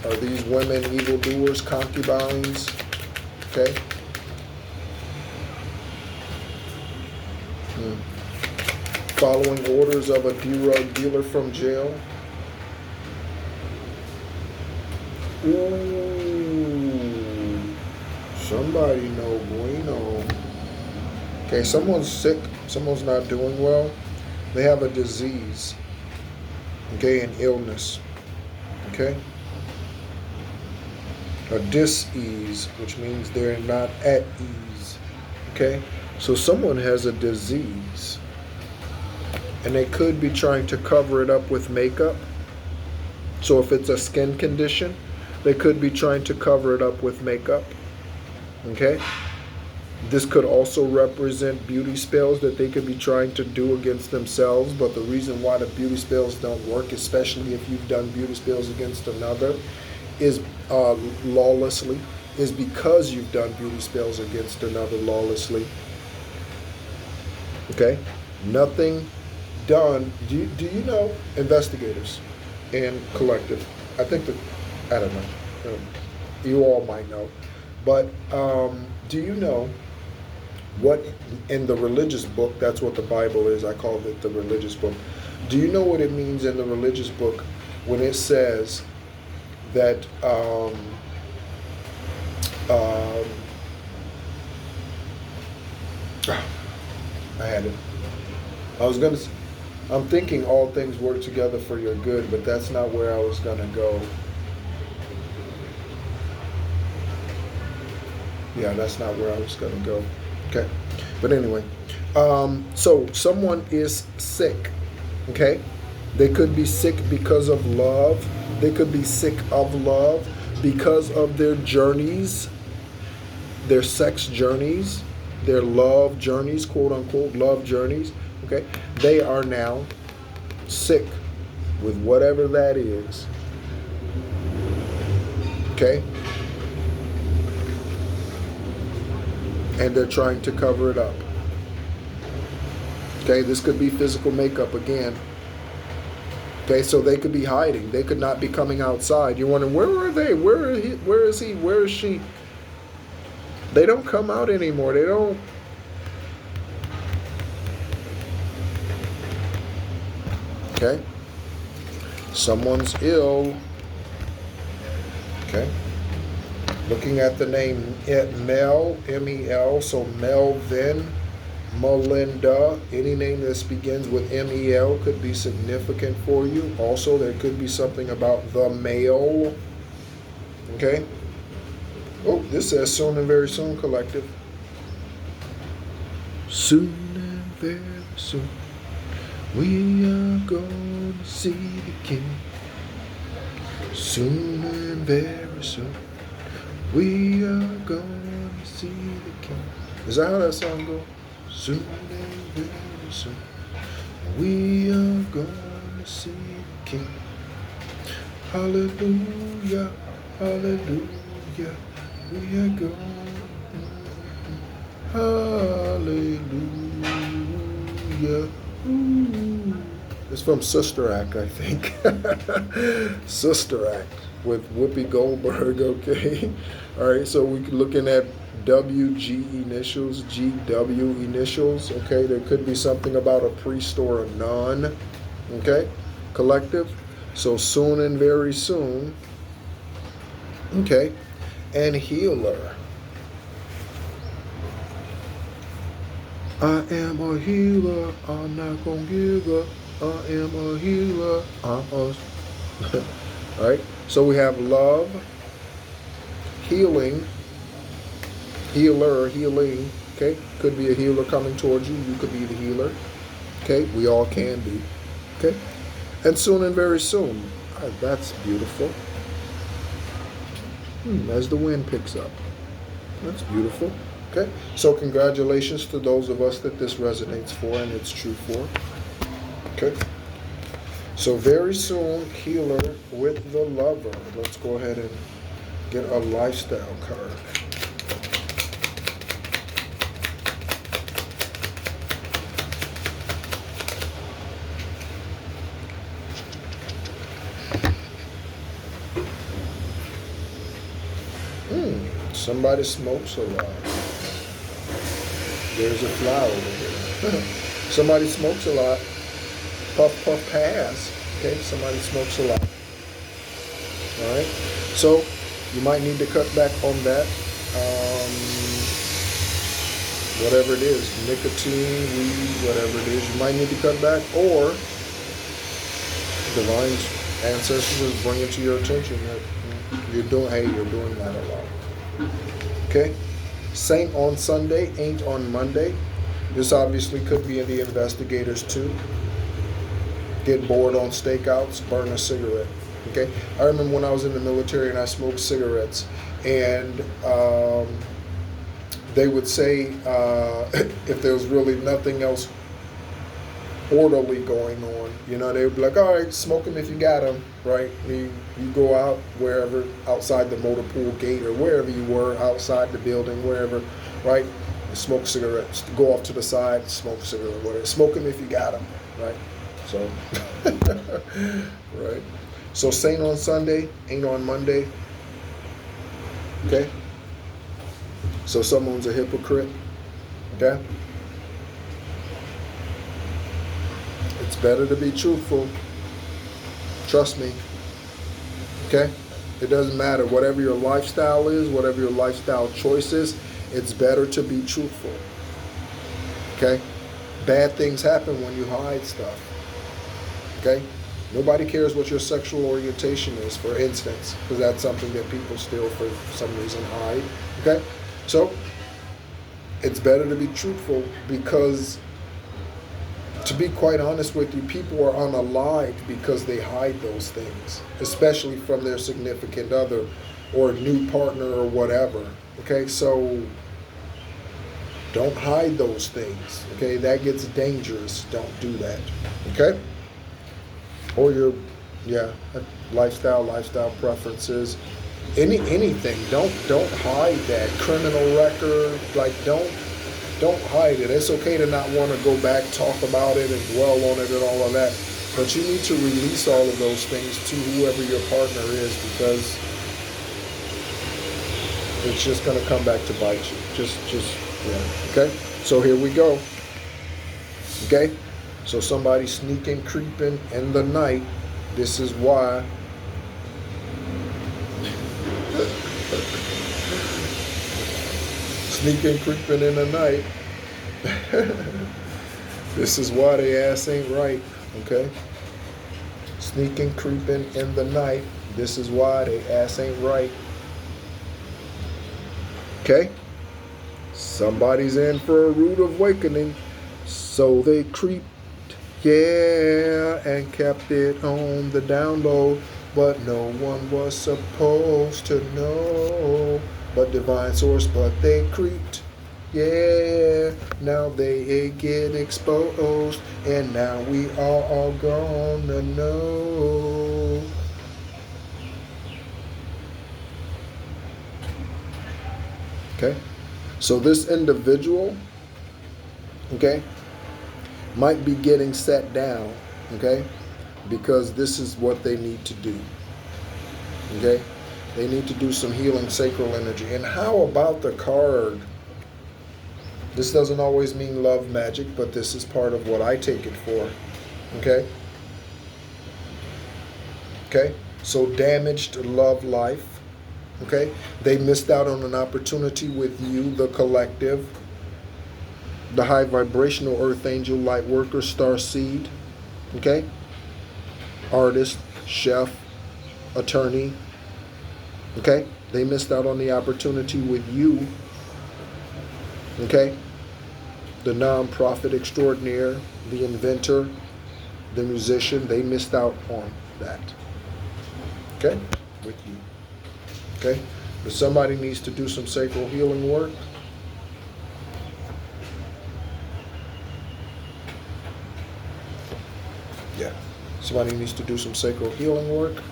Are these women evildoers, concubines? Okay. Following orders of a drug dealer from jail. Ooh. Somebody know bueno. Okay, someone's sick. Someone's not doing well. They have a disease. Okay, an illness. Okay? A dis-ease, which means they're not at ease. Okay? So someone has a disease. And they could be trying to cover it up with makeup. So if it's a skin condition, they could be trying to cover it up with makeup. Okay? This could also represent beauty spells that they could be trying to do against themselves. But the reason why the beauty spells don't work, especially if you've done beauty spells against another, is lawlessly, is because you've done beauty spells against another lawlessly. Okay? Nothing done. Do you know, investigators and collective? I think that, I don't know. You all might know. But do you know what in the religious book, that's what the Bible is, I call it the religious book. Do you know what it means in the religious book when it says that I had it. I'm thinking all things work together for your good, but that's not where I was gonna go. Yeah, that's not where I was gonna go. Okay, but anyway, so someone is sick. Okay, they could be sick because of love. They could be sick of love because of their journeys, their sex journeys, their love journeys, quote unquote love journeys. Okay, they are now sick with whatever that is. Okay, and they're trying to cover it up. Okay, this could be physical makeup again. Okay, so they could be hiding. They could not be coming outside. You're wondering, where are they? Where is he? Where is he? Where is she? They don't come out anymore. They don't. Okay, someone's ill. Okay, looking at the name Mel, M-E-L, so Melvin, Melinda, any name that begins with M-E-L could be significant for you. Also, there could be something about the male. Okay. Oh, this says soon and very soon, collective. Soon and very soon, we are going to see the King. Soon and very soon, we are going to see the King. Is that how that song goes? Soon and very soon, we are going to see the King. Hallelujah, hallelujah, we are going. Hallelujah. Ooh. It's from Sister Act, I think. Sister Act with Whoopi Goldberg, okay? All right, so we're looking at WG initials, GW initials, okay? There could be something about a priest or a nun, okay? Collective. So soon and very soon, okay? And healer. I am a healer, I'm not gonna give up. I am a healer, I'm a... Alright, so we have love, healing, healer, healing, okay? Could be a healer coming towards you, you could be the healer, okay? We all can be, okay? And soon and very soon, that's beautiful. As the wind picks up, that's beautiful. Okay, so congratulations to those of us that this resonates for and it's true for. Okay, so very soon, healer with the lover. Let's go ahead and get a lifestyle card. Somebody smokes a lot. There's a flower over here. Somebody smokes a lot. Puff, puff, pass. Okay, somebody smokes a lot. All right, so you might need to cut back on that. Whatever it is, nicotine, weed, whatever it is, you might need to cut back, or divine ancestors will bring it to your attention that you're doing that a lot. Okay, Saint on Sunday, ain't on Monday. This obviously could be in the investigators too. Get bored on stakeouts, burn a cigarette. Okay, I remember when I was in the military and I smoked cigarettes, and they would say, if there was really nothing else orderly going on, you know, they would be like, all right, smoke them if you got them, right? You go out wherever, outside the motor pool gate or wherever you were, outside the building, wherever, right? Smoke cigarettes, go off to the side, smoke cigarette, whatever. Smoke them if you got them, right? So, right. So saint on Sunday, ain't on Monday. Okay. So someone's a hypocrite. Okay. It's better to be truthful. Trust me. Okay. It doesn't matter. Whatever your lifestyle is, whatever your lifestyle choice is, it's better to be truthful. Okay. Bad things happen when you hide stuff. Okay. Nobody cares what your sexual orientation is, for instance, because that's something that people still, for some reason, hide. Okay? So, it's better to be truthful because, to be quite honest with you, people are unalived because they hide those things, especially from their significant other or new partner or whatever. Okay? So, don't hide those things. Okay? That gets dangerous. Don't do that. Okay? Or your, lifestyle preferences, anything. Don't hide that. Criminal record, like don't hide it. It's okay to not want to go back, talk about it, and dwell on it and all of that. But you need to release all of those things to whoever your partner is, because it's just going to come back to bite you. Okay. So here we go. Okay. So somebody sneaking, creeping in the night. This is why. Sneaking, creeping in the night. This is why they ass ain't right. Okay? Sneaking, creeping in the night. This is why they ass ain't right. Okay? Somebody's in for a rude awakening. So they creep. Yeah, and kept it on the down low, but no one was supposed to know. But divine source, but they creeped. Yeah, now they get exposed, and now we are all gonna know. Okay, so this individual, okay, might be getting set down, okay, because this is what they need to do, okay? They need to do some healing sacral energy. And how about the card? This doesn't always mean love magic, but this is part of what I take it for, okay? Okay, so damaged love life, okay? They missed out on an opportunity with you, the collective, the high vibrational earth angel, light worker, star seed, okay? Artist, chef, attorney, okay? They missed out on the opportunity with you, okay? The non-profit extraordinaire, the inventor, the musician, they missed out on that, okay? With you, okay? But somebody needs to do some sacral healing work. Yeah, somebody needs to do some sacral healing work.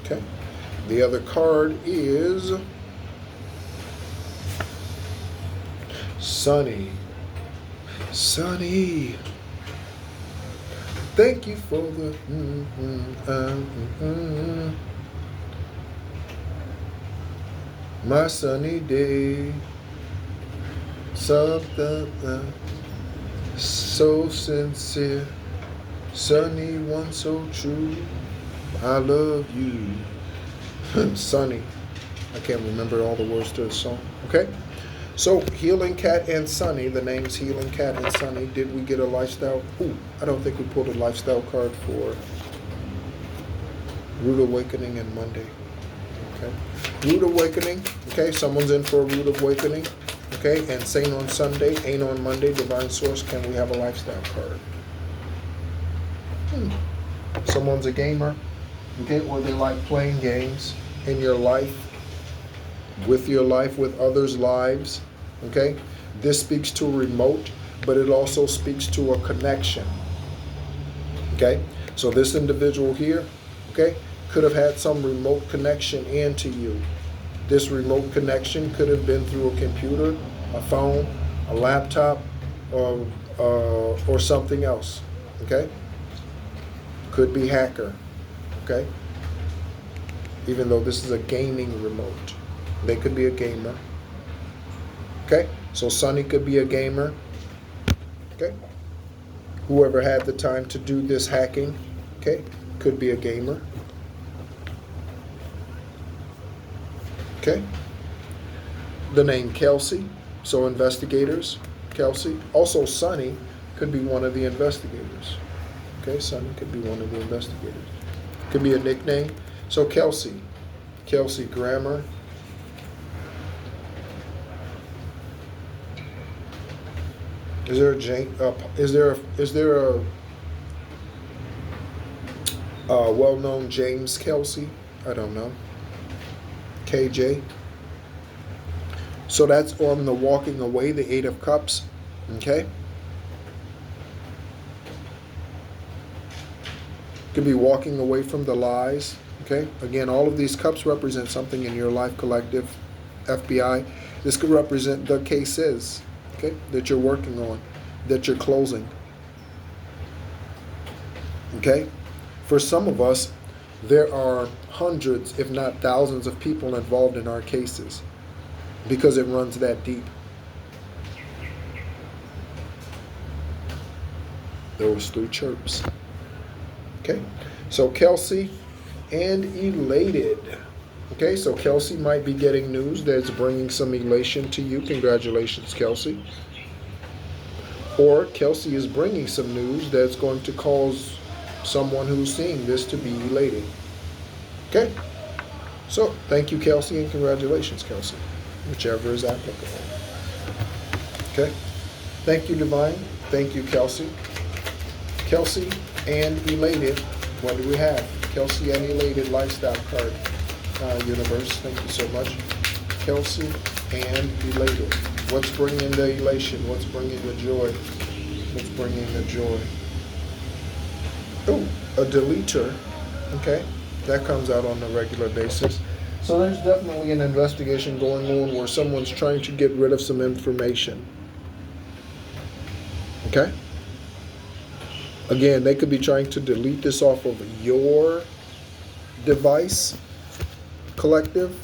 Okay. The other card is Sunny. Sunny. Thank you for the my sunny day. Something so sincere. Sunny one so true, I love you. Sunny. I can't remember all the words to the song. Okay? So, Healing Cat and Sunny, the name's Healing Cat and Sunny. Did we get a lifestyle? Ooh, I don't think we pulled a lifestyle card for Rude Awakening and Monday. Okay? Rude Awakening. Okay, someone's in for a Rude Awakening. Okay, and Saint on Sunday, Ain't on Monday, Divine Source. Can we have a lifestyle card? Someone's a gamer, okay, or they like playing games in your life, with others' lives, Okay? This speaks to a remote, but it also speaks to a connection. Okay? So this individual here, okay, could have had some remote connection into you. This remote connection could have been through a computer, a phone, a laptop, or something else. Okay? Could be hacker. Okay? Even though this is a gaming remote. They could be a gamer. Okay? So Sonny could be a gamer. Okay? Whoever had the time to do this hacking, okay, could be a gamer. Okay? The name Kelsey, so investigators, Kelsey. Also Sonny could be one of the investigators. Okay, Sonny could be one of the investigators. Could be a nickname. So Kelsey Grammar. Is there a well-known James Kelsey? I don't know. KJ. So that's on the walking away, the Eight of Cups. Okay. Could be walking away from the lies. Okay. Again, all of these cups represent something in your life, collective, FBI. This could represent the cases, okay, that you're working on, that you're closing. Okay? For some of us, there are hundreds, if not thousands, of people involved in our cases because it runs that deep. Those three chirps. Okay? So Kelsey and elated. Okay, so Kelsey might be getting news that's bringing some elation to you. Congratulations, Kelsey. Or Kelsey is bringing some news that's going to cause someone who's seeing this to be elated. Okay? So, thank you, Kelsey, and congratulations, Kelsey. Whichever is applicable. Okay? Thank you, Divine. Thank you, Kelsey. Kelsey and elated. What do we have? Kelsey and elated lifestyle card. Universe, thank you so much. Kelsey and elated. What's bringing the elation? What's bringing the joy? What's bringing the joy? Oh, a deleter. Okay, that comes out on a regular basis. So there's definitely an investigation going on where someone's trying to get rid of some information. Okay? Again, they could be trying to delete this off of your device, collective,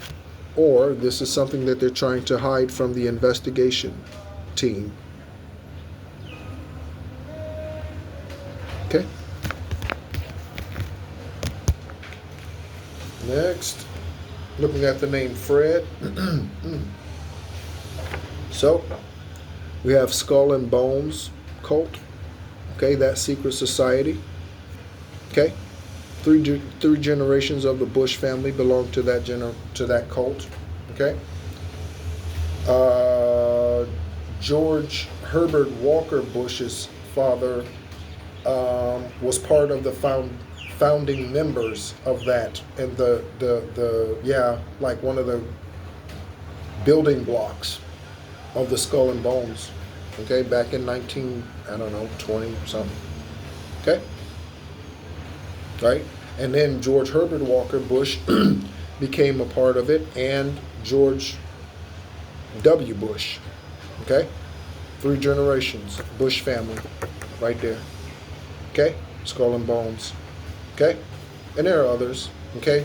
or this is something that they're trying to hide from the investigation team. Okay? Next, looking at the name Fred. So, we have Skull and Bones cult. Okay, that secret society. Okay? Three generations of the Bush family belong to that cult. Okay. George Herbert Walker Bush's father was part of the founding members of that, and like one of the building blocks of the Skull and Bones. Okay, back in 20 something. Okay. Right? And then George Herbert Walker Bush became a part of it, and George W. Bush. Okay? 3 generations. Bush family. Right there. Okay? Skull and Bones. Okay? And there are others. Okay?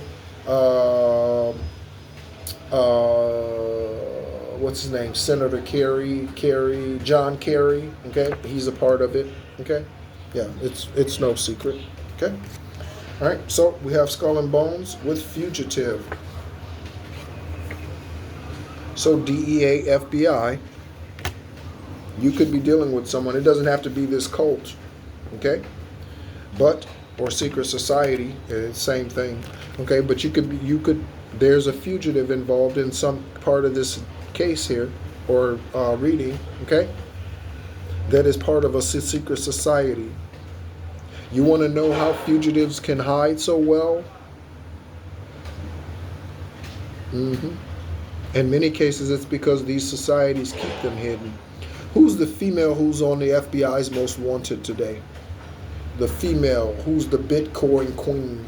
What's his name? Senator John Kerry. Okay? He's a part of it. Okay? Yeah, it's no secret. Okay? All right, so we have Skull and Bones with fugitive. So DEA, FBI, you could be dealing with someone. It doesn't have to be this cult, okay? Or secret society, same thing, okay? But there's a fugitive involved in some part of this case here, or reading, okay? That is part of a secret society. You want to know how fugitives can hide so well? In many cases, it's because these societies keep them hidden. Who's the female who's on the FBI's most wanted today? The female who's the Bitcoin queen.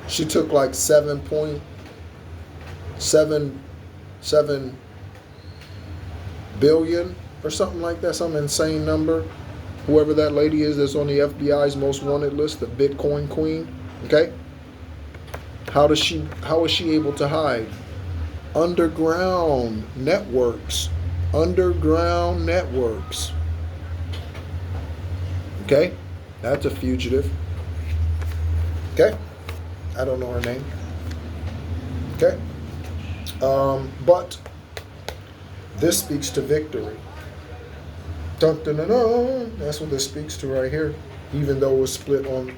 She took like 7.77 billion or something like that, some insane number. Whoever that lady is that's on the FBI's most wanted list, the Bitcoin queen. Okay? How is she able to hide? Underground networks. Underground networks. Okay? That's a fugitive. Okay? I don't know her name. Okay? But this speaks to victory. Dun, dun, dun, dun. That's what this speaks to right here, even though it was split on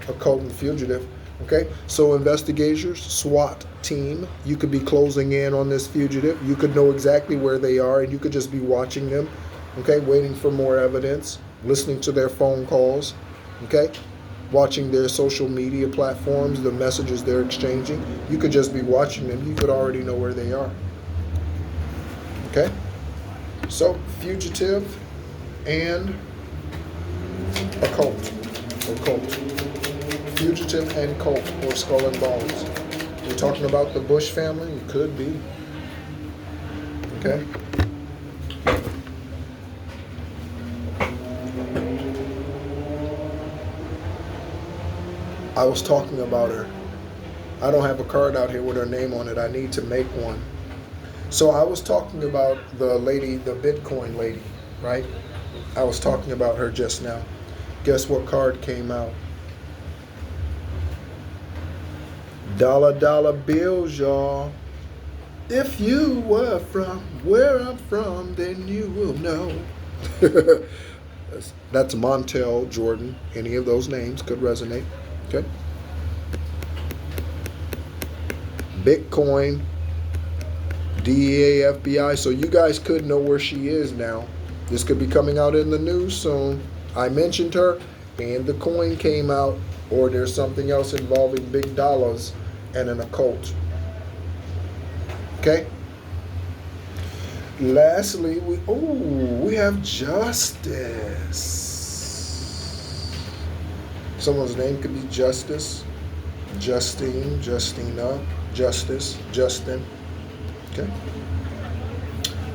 occult and fugitive. Okay, so investigators, SWAT team, you could be closing in on this fugitive. You could know exactly where they are, and you could just be watching them. Okay, waiting for more evidence, listening to their phone calls. Okay, watching their social media platforms, the messages they're exchanging. You could just be watching them. You could already know where they are. Okay, so fugitive and occult or cult. Fugitive and cult, or skull and bones. We're talking about the Bush family? It could be. Okay? I was talking about her. I don't have a card out here with her name on it. I need to make one. So I was talking about the lady, the Bitcoin lady, right? I was talking about her just now. Guess what card came out? Dollar bills, y'all. If you were from where I'm from, then you will know. That's Montel Jordan. Any of those names could resonate. Okay. Bitcoin, DEA, FBI. So you guys could know where she is now. This could be coming out in the news soon. I mentioned her, and the coin came out, or there's something else involving big dollars and an occult. Okay? Lastly, we have justice. Someone's name could be Justice, Justine, Justina, Justice, Justin. Okay?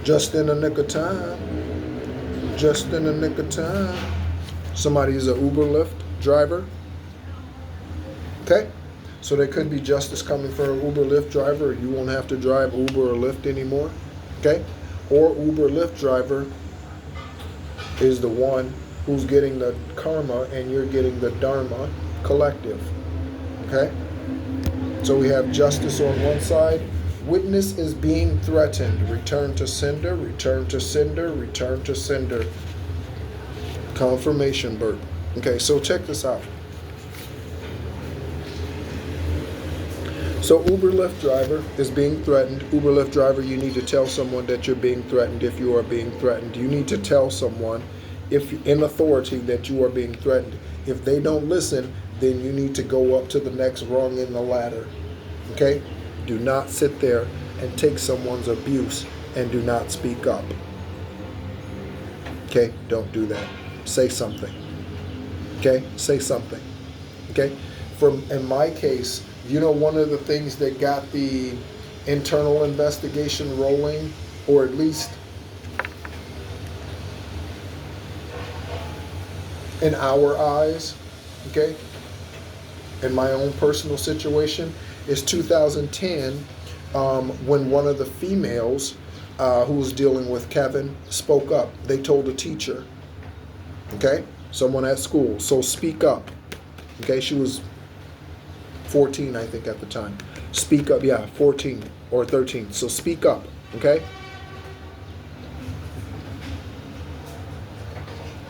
Just in the nick of time. Just in the nick of time. Somebody's an Uber Lyft driver. Okay? So there could be justice coming for an Uber Lyft driver. You won't have to drive Uber or Lyft anymore. Okay? Or Uber Lyft driver is the one who's getting the karma and you're getting the dharma collective. Okay? So we have justice on one side. Witness is being threatened. Return to sender, return to sender, return to sender. Confirmation, Bert. Okay, so check this out. So Uber Lyft driver is being threatened. Uber Lyft driver, you need to tell someone that you're being threatened if you are being threatened. You need to tell someone if in authority that you are being threatened. If they don't listen, then you need to go up to the next rung in the ladder. Okay? Do not sit there and take someone's abuse and do not speak up. Okay? Don't do that. Say something. Okay? Say something. Okay? In my case, you know, one of the things that got the internal investigation rolling, or at least in our eyes, okay, in my own personal situation, is 2010, when one of the females who was dealing with Coven spoke up. They told a teacher, okay, someone at school, so speak up. Okay, she was 14, I think, at the time. Speak up, yeah, 14 or 13. So speak up, okay?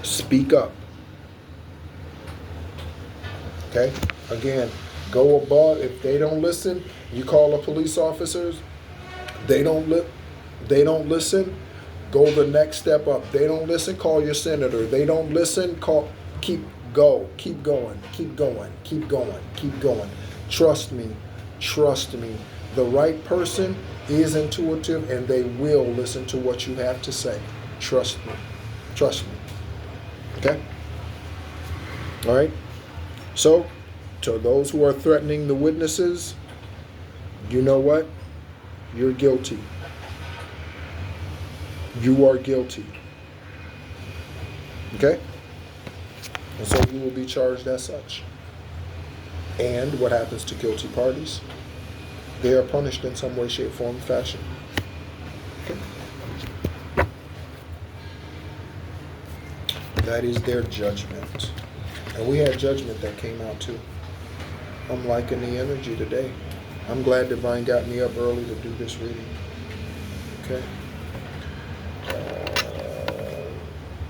Speak up. Okay? Again, go above. If they don't listen, you call the police officers. They don't listen, go the next step up. They don't listen, call your senator. They don't listen, keep going, keep going, keep going. Trust me, The right person is intuitive, and they will listen to what you have to say. Trust me. Trust me. Okay? All right? So, to those who are threatening the witnesses, you know what? You're guilty. You are guilty. Okay? And so you will be charged as such. And what happens to guilty parties? They are punished in some way, shape, form, fashion. Okay? That is their judgment. And we had judgment that came out too. I'm liking the energy today. I'm glad Divine got me up early to do this reading. Okay?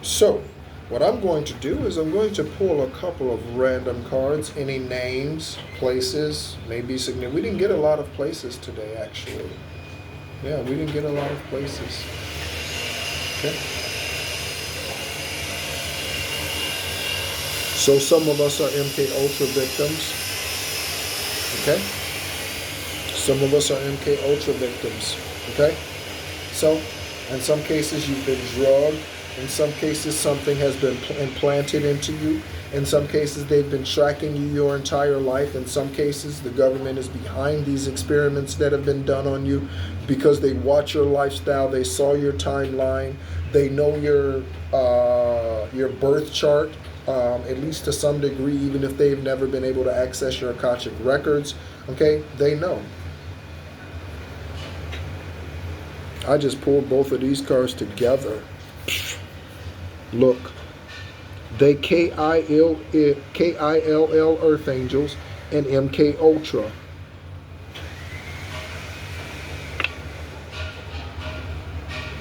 So, what I'm going to do is I'm going to pull a couple of random cards. Any names, places, maybe significant. We didn't get a lot of places today, actually. Yeah, we didn't get a lot of places. Okay? So some of us are MK Ultra victims. Okay? Some of us are MK Ultra victims. Okay? So, in some cases you've been drugged. In some cases something has been implanted into you. In some cases they've been tracking you your entire life. In some cases the government is behind these experiments that have been done on you because they watch your lifestyle, they saw your timeline, they know your birth chart, at least to some degree, even if they've never been able to access your Akashic records. Okay, they know. I just pulled both of these cards together. Look, they KILL Earth Angels and MK Ultra.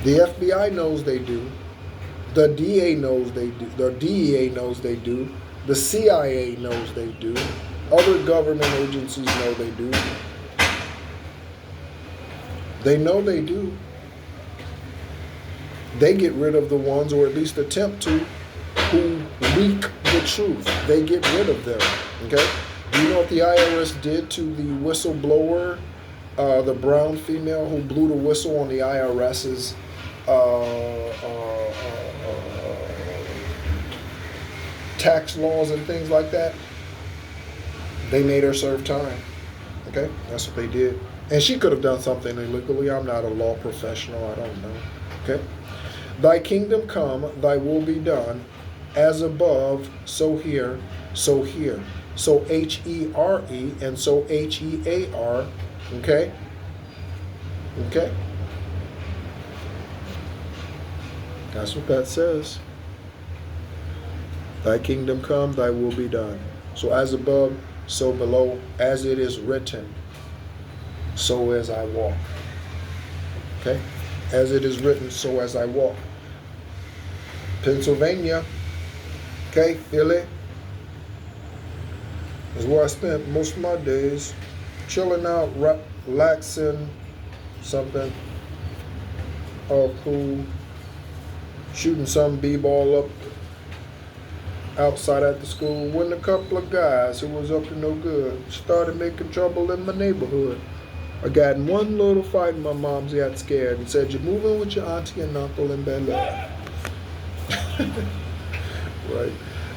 The FBI knows they do. The DA knows they do. The DEA knows they do. The CIA knows they do. Other government agencies know they do. They know they do. They get rid of the ones, or at least attempt to, who leak the truth. They get rid of them. Okay? Do you know what the IRS did to the whistleblower, the brown female who blew the whistle on the IRS's tax laws and things like that? They made her serve time. Okay? That's what they did. And she could have done something illegally. I'm not a law professional. I don't know. Okay? Thy kingdom come, thy will be done, as above, so here, so here. So H-E-R-E and so H-E-A-R. Okay? Okay? That's what that says. Thy kingdom come, thy will be done. So as above, so below, as it is written, so as I walk. Okay? As it is written, so as I walk. Pennsylvania, okay, Philly, is where I spent most of my days, chilling out, relaxing, something all cool, shooting some b-ball up outside at the school, when a couple of guys who was up to no good started making trouble in my neighborhood. I got in one little fight and my mom's got scared and said, "You're moving with your auntie and uncle in Bel Air." Right.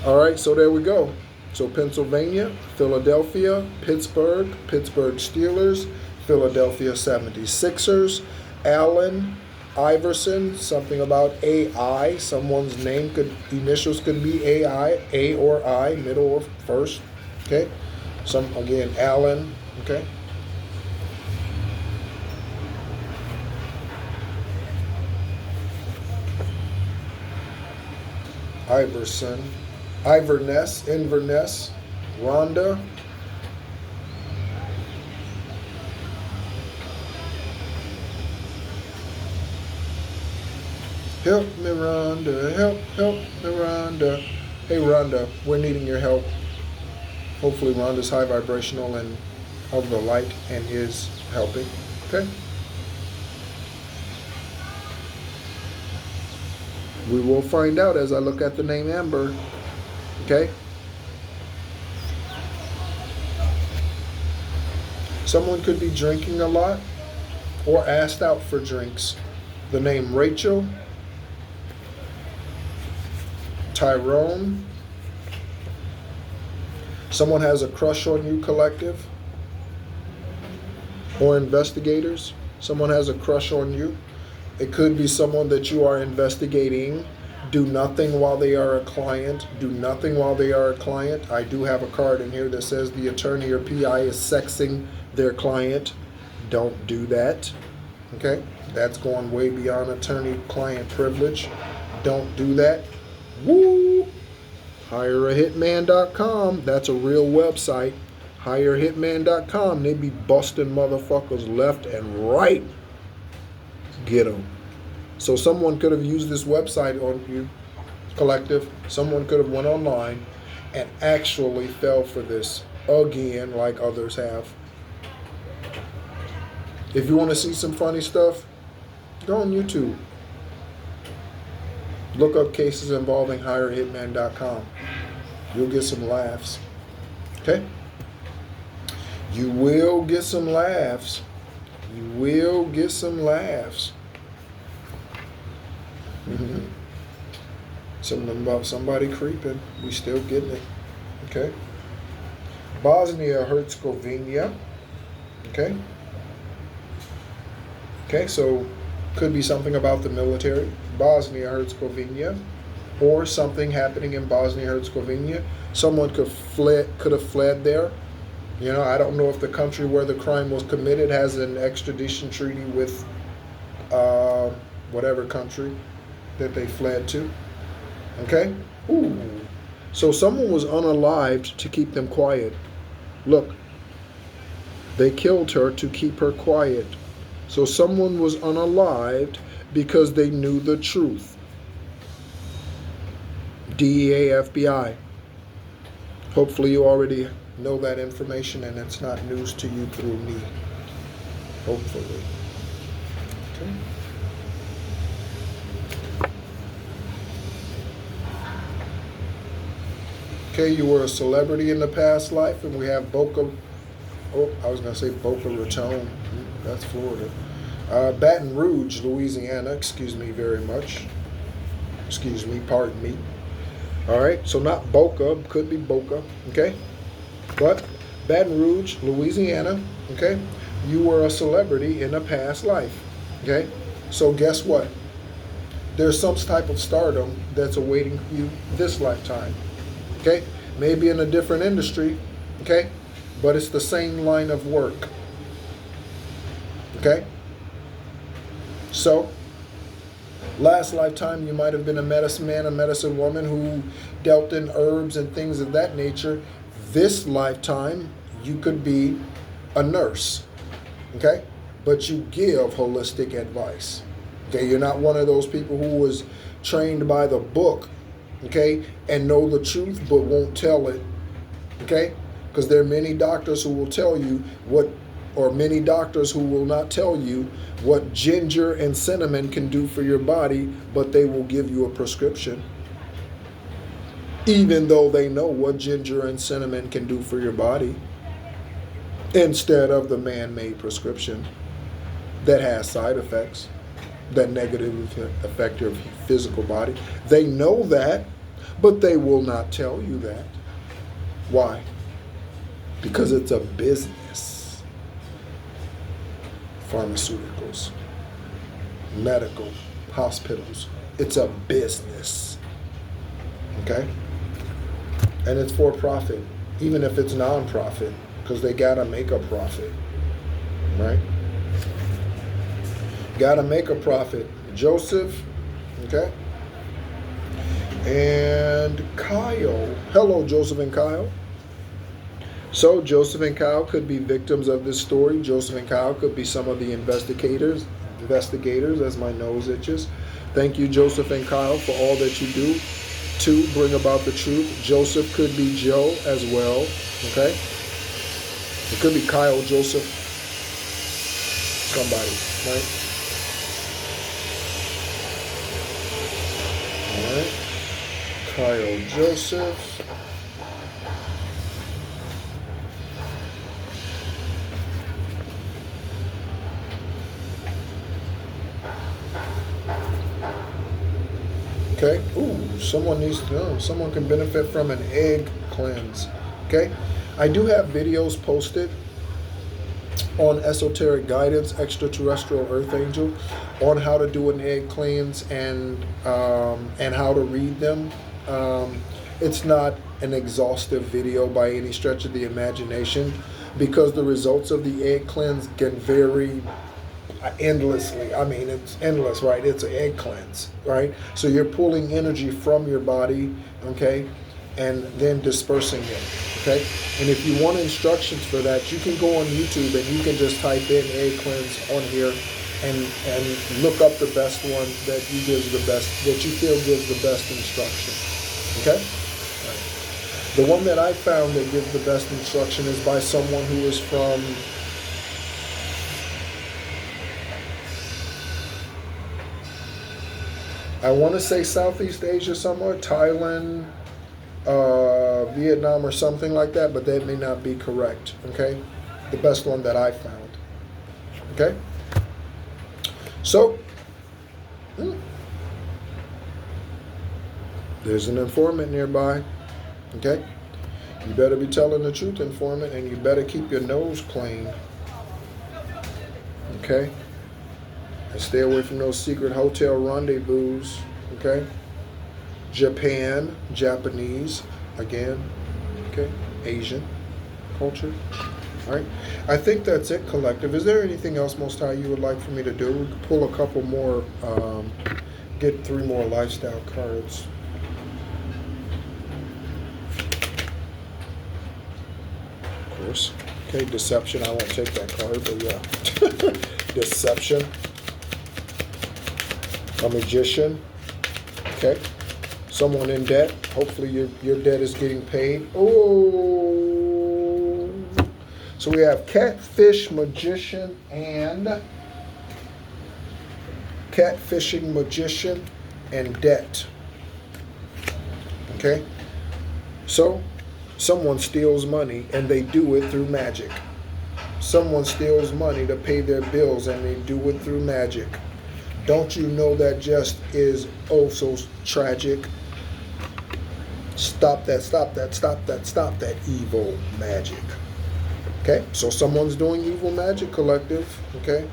All right, so there we go. So Pennsylvania, Philadelphia, Pittsburgh Steelers, Philadelphia 76ers, Allen Iverson, something about AI. Someone's name initials could be AI, A or I, middle or first. Okay. Again, Allen. Okay. Iverson, Inverness, Rhonda, help me Rhonda, help me Rhonda. Hey Rhonda, we're needing your help. Hopefully Rhonda's high vibrational and of the light and is helping. Okay? We will find out as I look at the name Amber. Okay? Someone could be drinking a lot or asked out for drinks. The name Rachel, Tyrone. Someone has a crush on you, collective, or investigators. Someone has a crush on you. It could be someone that you are investigating. Do nothing while they are a client. Do nothing while they are a client. I do have a card in here that says the attorney or PI is sexing their client. Don't do that. Okay? That's going way beyond attorney-client privilege. Don't do that. Woo! HireAHitman.com. That's a real website. HireAHitman.com. They be busting motherfuckers left and right. Get them. So someone could have used this website on you, collective. Someone could have went online and actually fell for this again, like others have. If you want to see some funny stuff, go on YouTube. Look up cases involving HireAHitman.com. You'll get some laughs. Okay? You will get some laughs. You will get some laughs. Something about somebody creeping. We still getting it. Okay? Bosnia-Herzegovina. Okay? Okay, so could be something about the military. Bosnia-Herzegovina. Or something happening in Bosnia-Herzegovina. Someone could have fled there. You know, I don't know if the country where the crime was committed has an extradition treaty with whatever country that they fled to. Okay? Ooh. So someone was unalived to keep them quiet. Look, they killed her to keep her quiet. So someone was unalived because they knew the truth. DEA, FBI. Hopefully you already know that information and it's not news to you through me. Hopefully. Okay. Okay, you were a celebrity in the past life, and we have Boca. Oh, I was going to say Boca Raton. That's Florida. Baton Rouge, Louisiana. Excuse me very much. Excuse me, pardon me. All right, so not Boca, could be Boca, okay? But Baton Rouge, Louisiana, okay? You were a celebrity in a past life, okay? So guess what? There's some type of stardom that's awaiting you this lifetime, okay? Maybe in a different industry, okay? But it's the same line of work, okay? So, last lifetime you might have been a medicine man, a medicine woman who dealt in herbs and things of that nature. This lifetime you could be a nurse, okay? But you give holistic advice, okay? You're not one of those people who was trained by the book, okay, and know the truth but won't tell it, okay? Because there are many doctors who will tell you what, or many doctors who will not tell you what ginger and cinnamon can do for your body, but they will give you a prescription, even though they know what ginger and cinnamon can do for your body, instead of the man-made prescription that has side effects that negatively affect your physical body. They know that, but they will not tell you that. Why? Because it's a business. Pharmaceuticals, medical, hospitals. It's a business. Okay? And it's for profit, even if it's non-profit, because they gotta make a profit, right? Gotta make a profit. Joseph, okay? And Kyle. Hello, Joseph and Kyle. So Joseph and Kyle could be victims of this story. Joseph and Kyle could be some of the investigators, as my nose itches. Thank you, Joseph and Kyle, for all that you do to bring about the truth. Joseph could be Joe as well, okay? It could be Kyle, Joseph, somebody, right? All right. Kyle, Joseph. Okay. Ooh, someone needs to know. Someone can benefit from an egg cleanse. Okay. I do have videos posted on esoteric guidance, extraterrestrial earth angel, on how to do an egg cleanse and how to read them. It's not an exhaustive video by any stretch of the imagination, because the results of the egg cleanse can vary endlessly. I mean, it's endless, right? It's an egg cleanse, right? So you're pulling energy from your body, okay, and then dispersing it, okay? And if you want instructions for that, you can go on YouTube and you can just type in egg cleanse on here and look up the best one that you feel gives the best instruction, okay? The one that I found that gives the best instruction is by someone who is from I want to say Southeast Asia somewhere, Thailand, Vietnam or something like that, but that may not be correct, okay? The best one that I found, okay? So, there's an informant nearby, okay? You better be telling the truth, informant, and you better keep your nose clean, okay? And stay away from those secret hotel rendezvous, okay? Japan, Japanese, again, okay? Asian culture, all right? I think that's it, collective. Is there anything else, Most High, you would like for me to do? We could pull a couple more, get 3 more lifestyle cards. Of course. Okay, deception. I won't take that card, but yeah. Deception. A magician, okay? Someone in debt. Hopefully your debt is getting paid. Oh, so we have catfish, magician, and catfishing, magician, and debt. Okay? So someone steals money and they do it through magic. Someone steals money to pay their bills and they do it through magic. Don't you know that just is oh so tragic? Stop that, stop that, stop that, stop that evil magic. Okay, so someone's doing evil magic, collective, okay?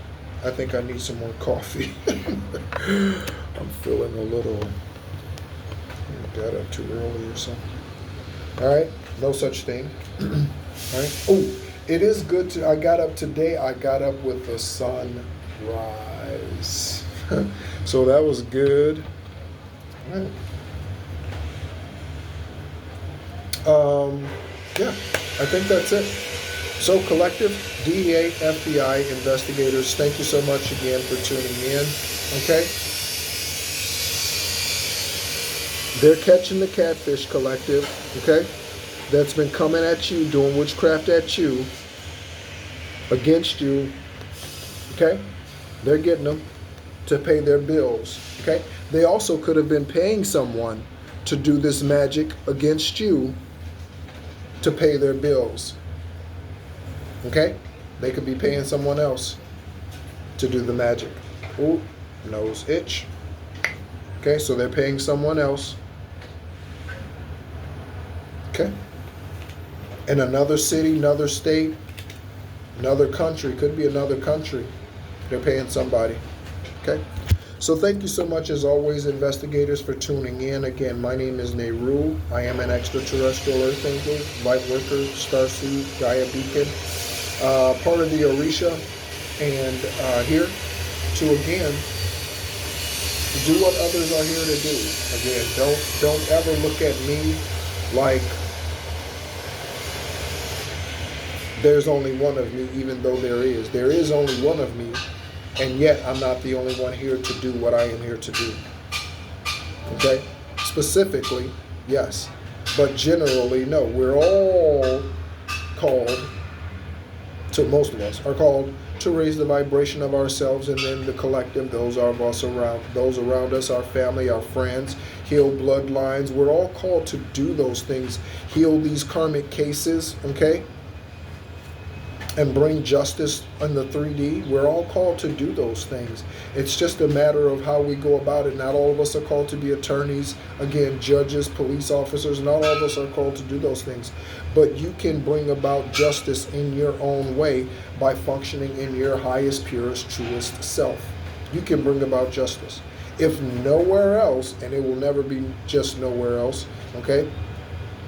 I think I need some more coffee. I'm feeling a little, got up too early or something. All right, no such thing. All right, oh, it is good to, I got up today, I got up with the sunrise. So that was good. All right. Yeah, I think that's it. So collective, DEA, FBI, investigators, thank you so much again for tuning in, okay? They're catching the catfish, collective, okay? That's been coming at you, doing witchcraft at you, against you, okay? They're getting them to pay their bills, okay? They also could have been paying someone to do this magic against you to pay their bills, okay? They could be paying someone else to do the magic. Ooh, nose itch. Okay, so they're paying someone else, okay? In another city, another state, another country, could be another country. They're paying somebody. Okay, so thank you so much as always, investigators, for tuning in. Again, my name is Nehru. I am an extraterrestrial earth angel, light worker, starseed, Gaia beacon, part of the Orisha, and here to again do what others are here to do. Again, don't ever look at me like there's only one of me, even though there is only one of me. And yet, I'm not the only one here to do what I am here to do. Okay? Specifically, yes. But generally, no. We're all called, to most of us, are called to raise the vibration of ourselves, and then the collective, those around us, our family, our friends, heal bloodlines. We're all called to do those things, heal these karmic cases, okay? and bring justice in the 3D. We're all called to do those things. It's just a matter of how we go about it. Not all of us are called to be attorneys, again, judges, police officers. Not all of us are called to do those things. But you can bring about justice in your own way by functioning in your highest, purest, truest self. You can bring about justice. If nowhere else, and it will never be just nowhere else, okay?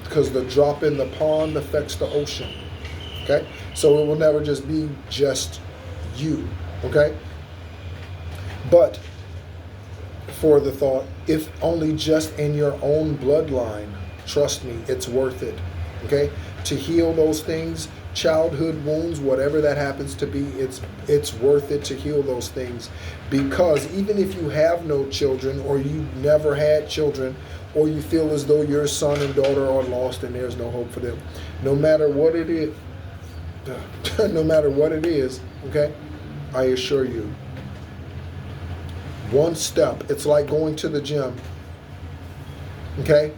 Because the drop in the pond affects the ocean. Okay? So it will never just be just you. Okay? But for the thought, if only just in your own bloodline, trust me, it's worth it. Okay? To heal those things, childhood wounds, whatever that happens to be, it's worth it to heal those things. Because even if you have no children, or you never had children, or you feel as though your son and daughter are lost and there's no hope for them, no matter what it is, okay, I assure you, one step, it's like going to the gym, okay?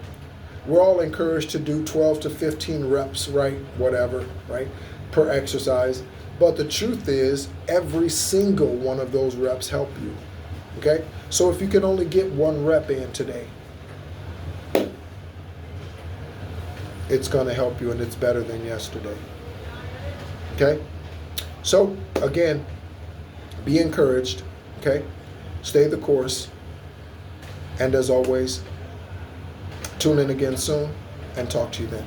We're all encouraged to do 12 to 15 reps, right, whatever, right, per exercise. But the truth is, every single one of those reps help you, okay? So if you can only get one rep in today, it's going to help you, and it's better than yesterday. Okay? So, again, be encouraged. Okay? Stay the course. And as always, tune in again soon, and talk to you then.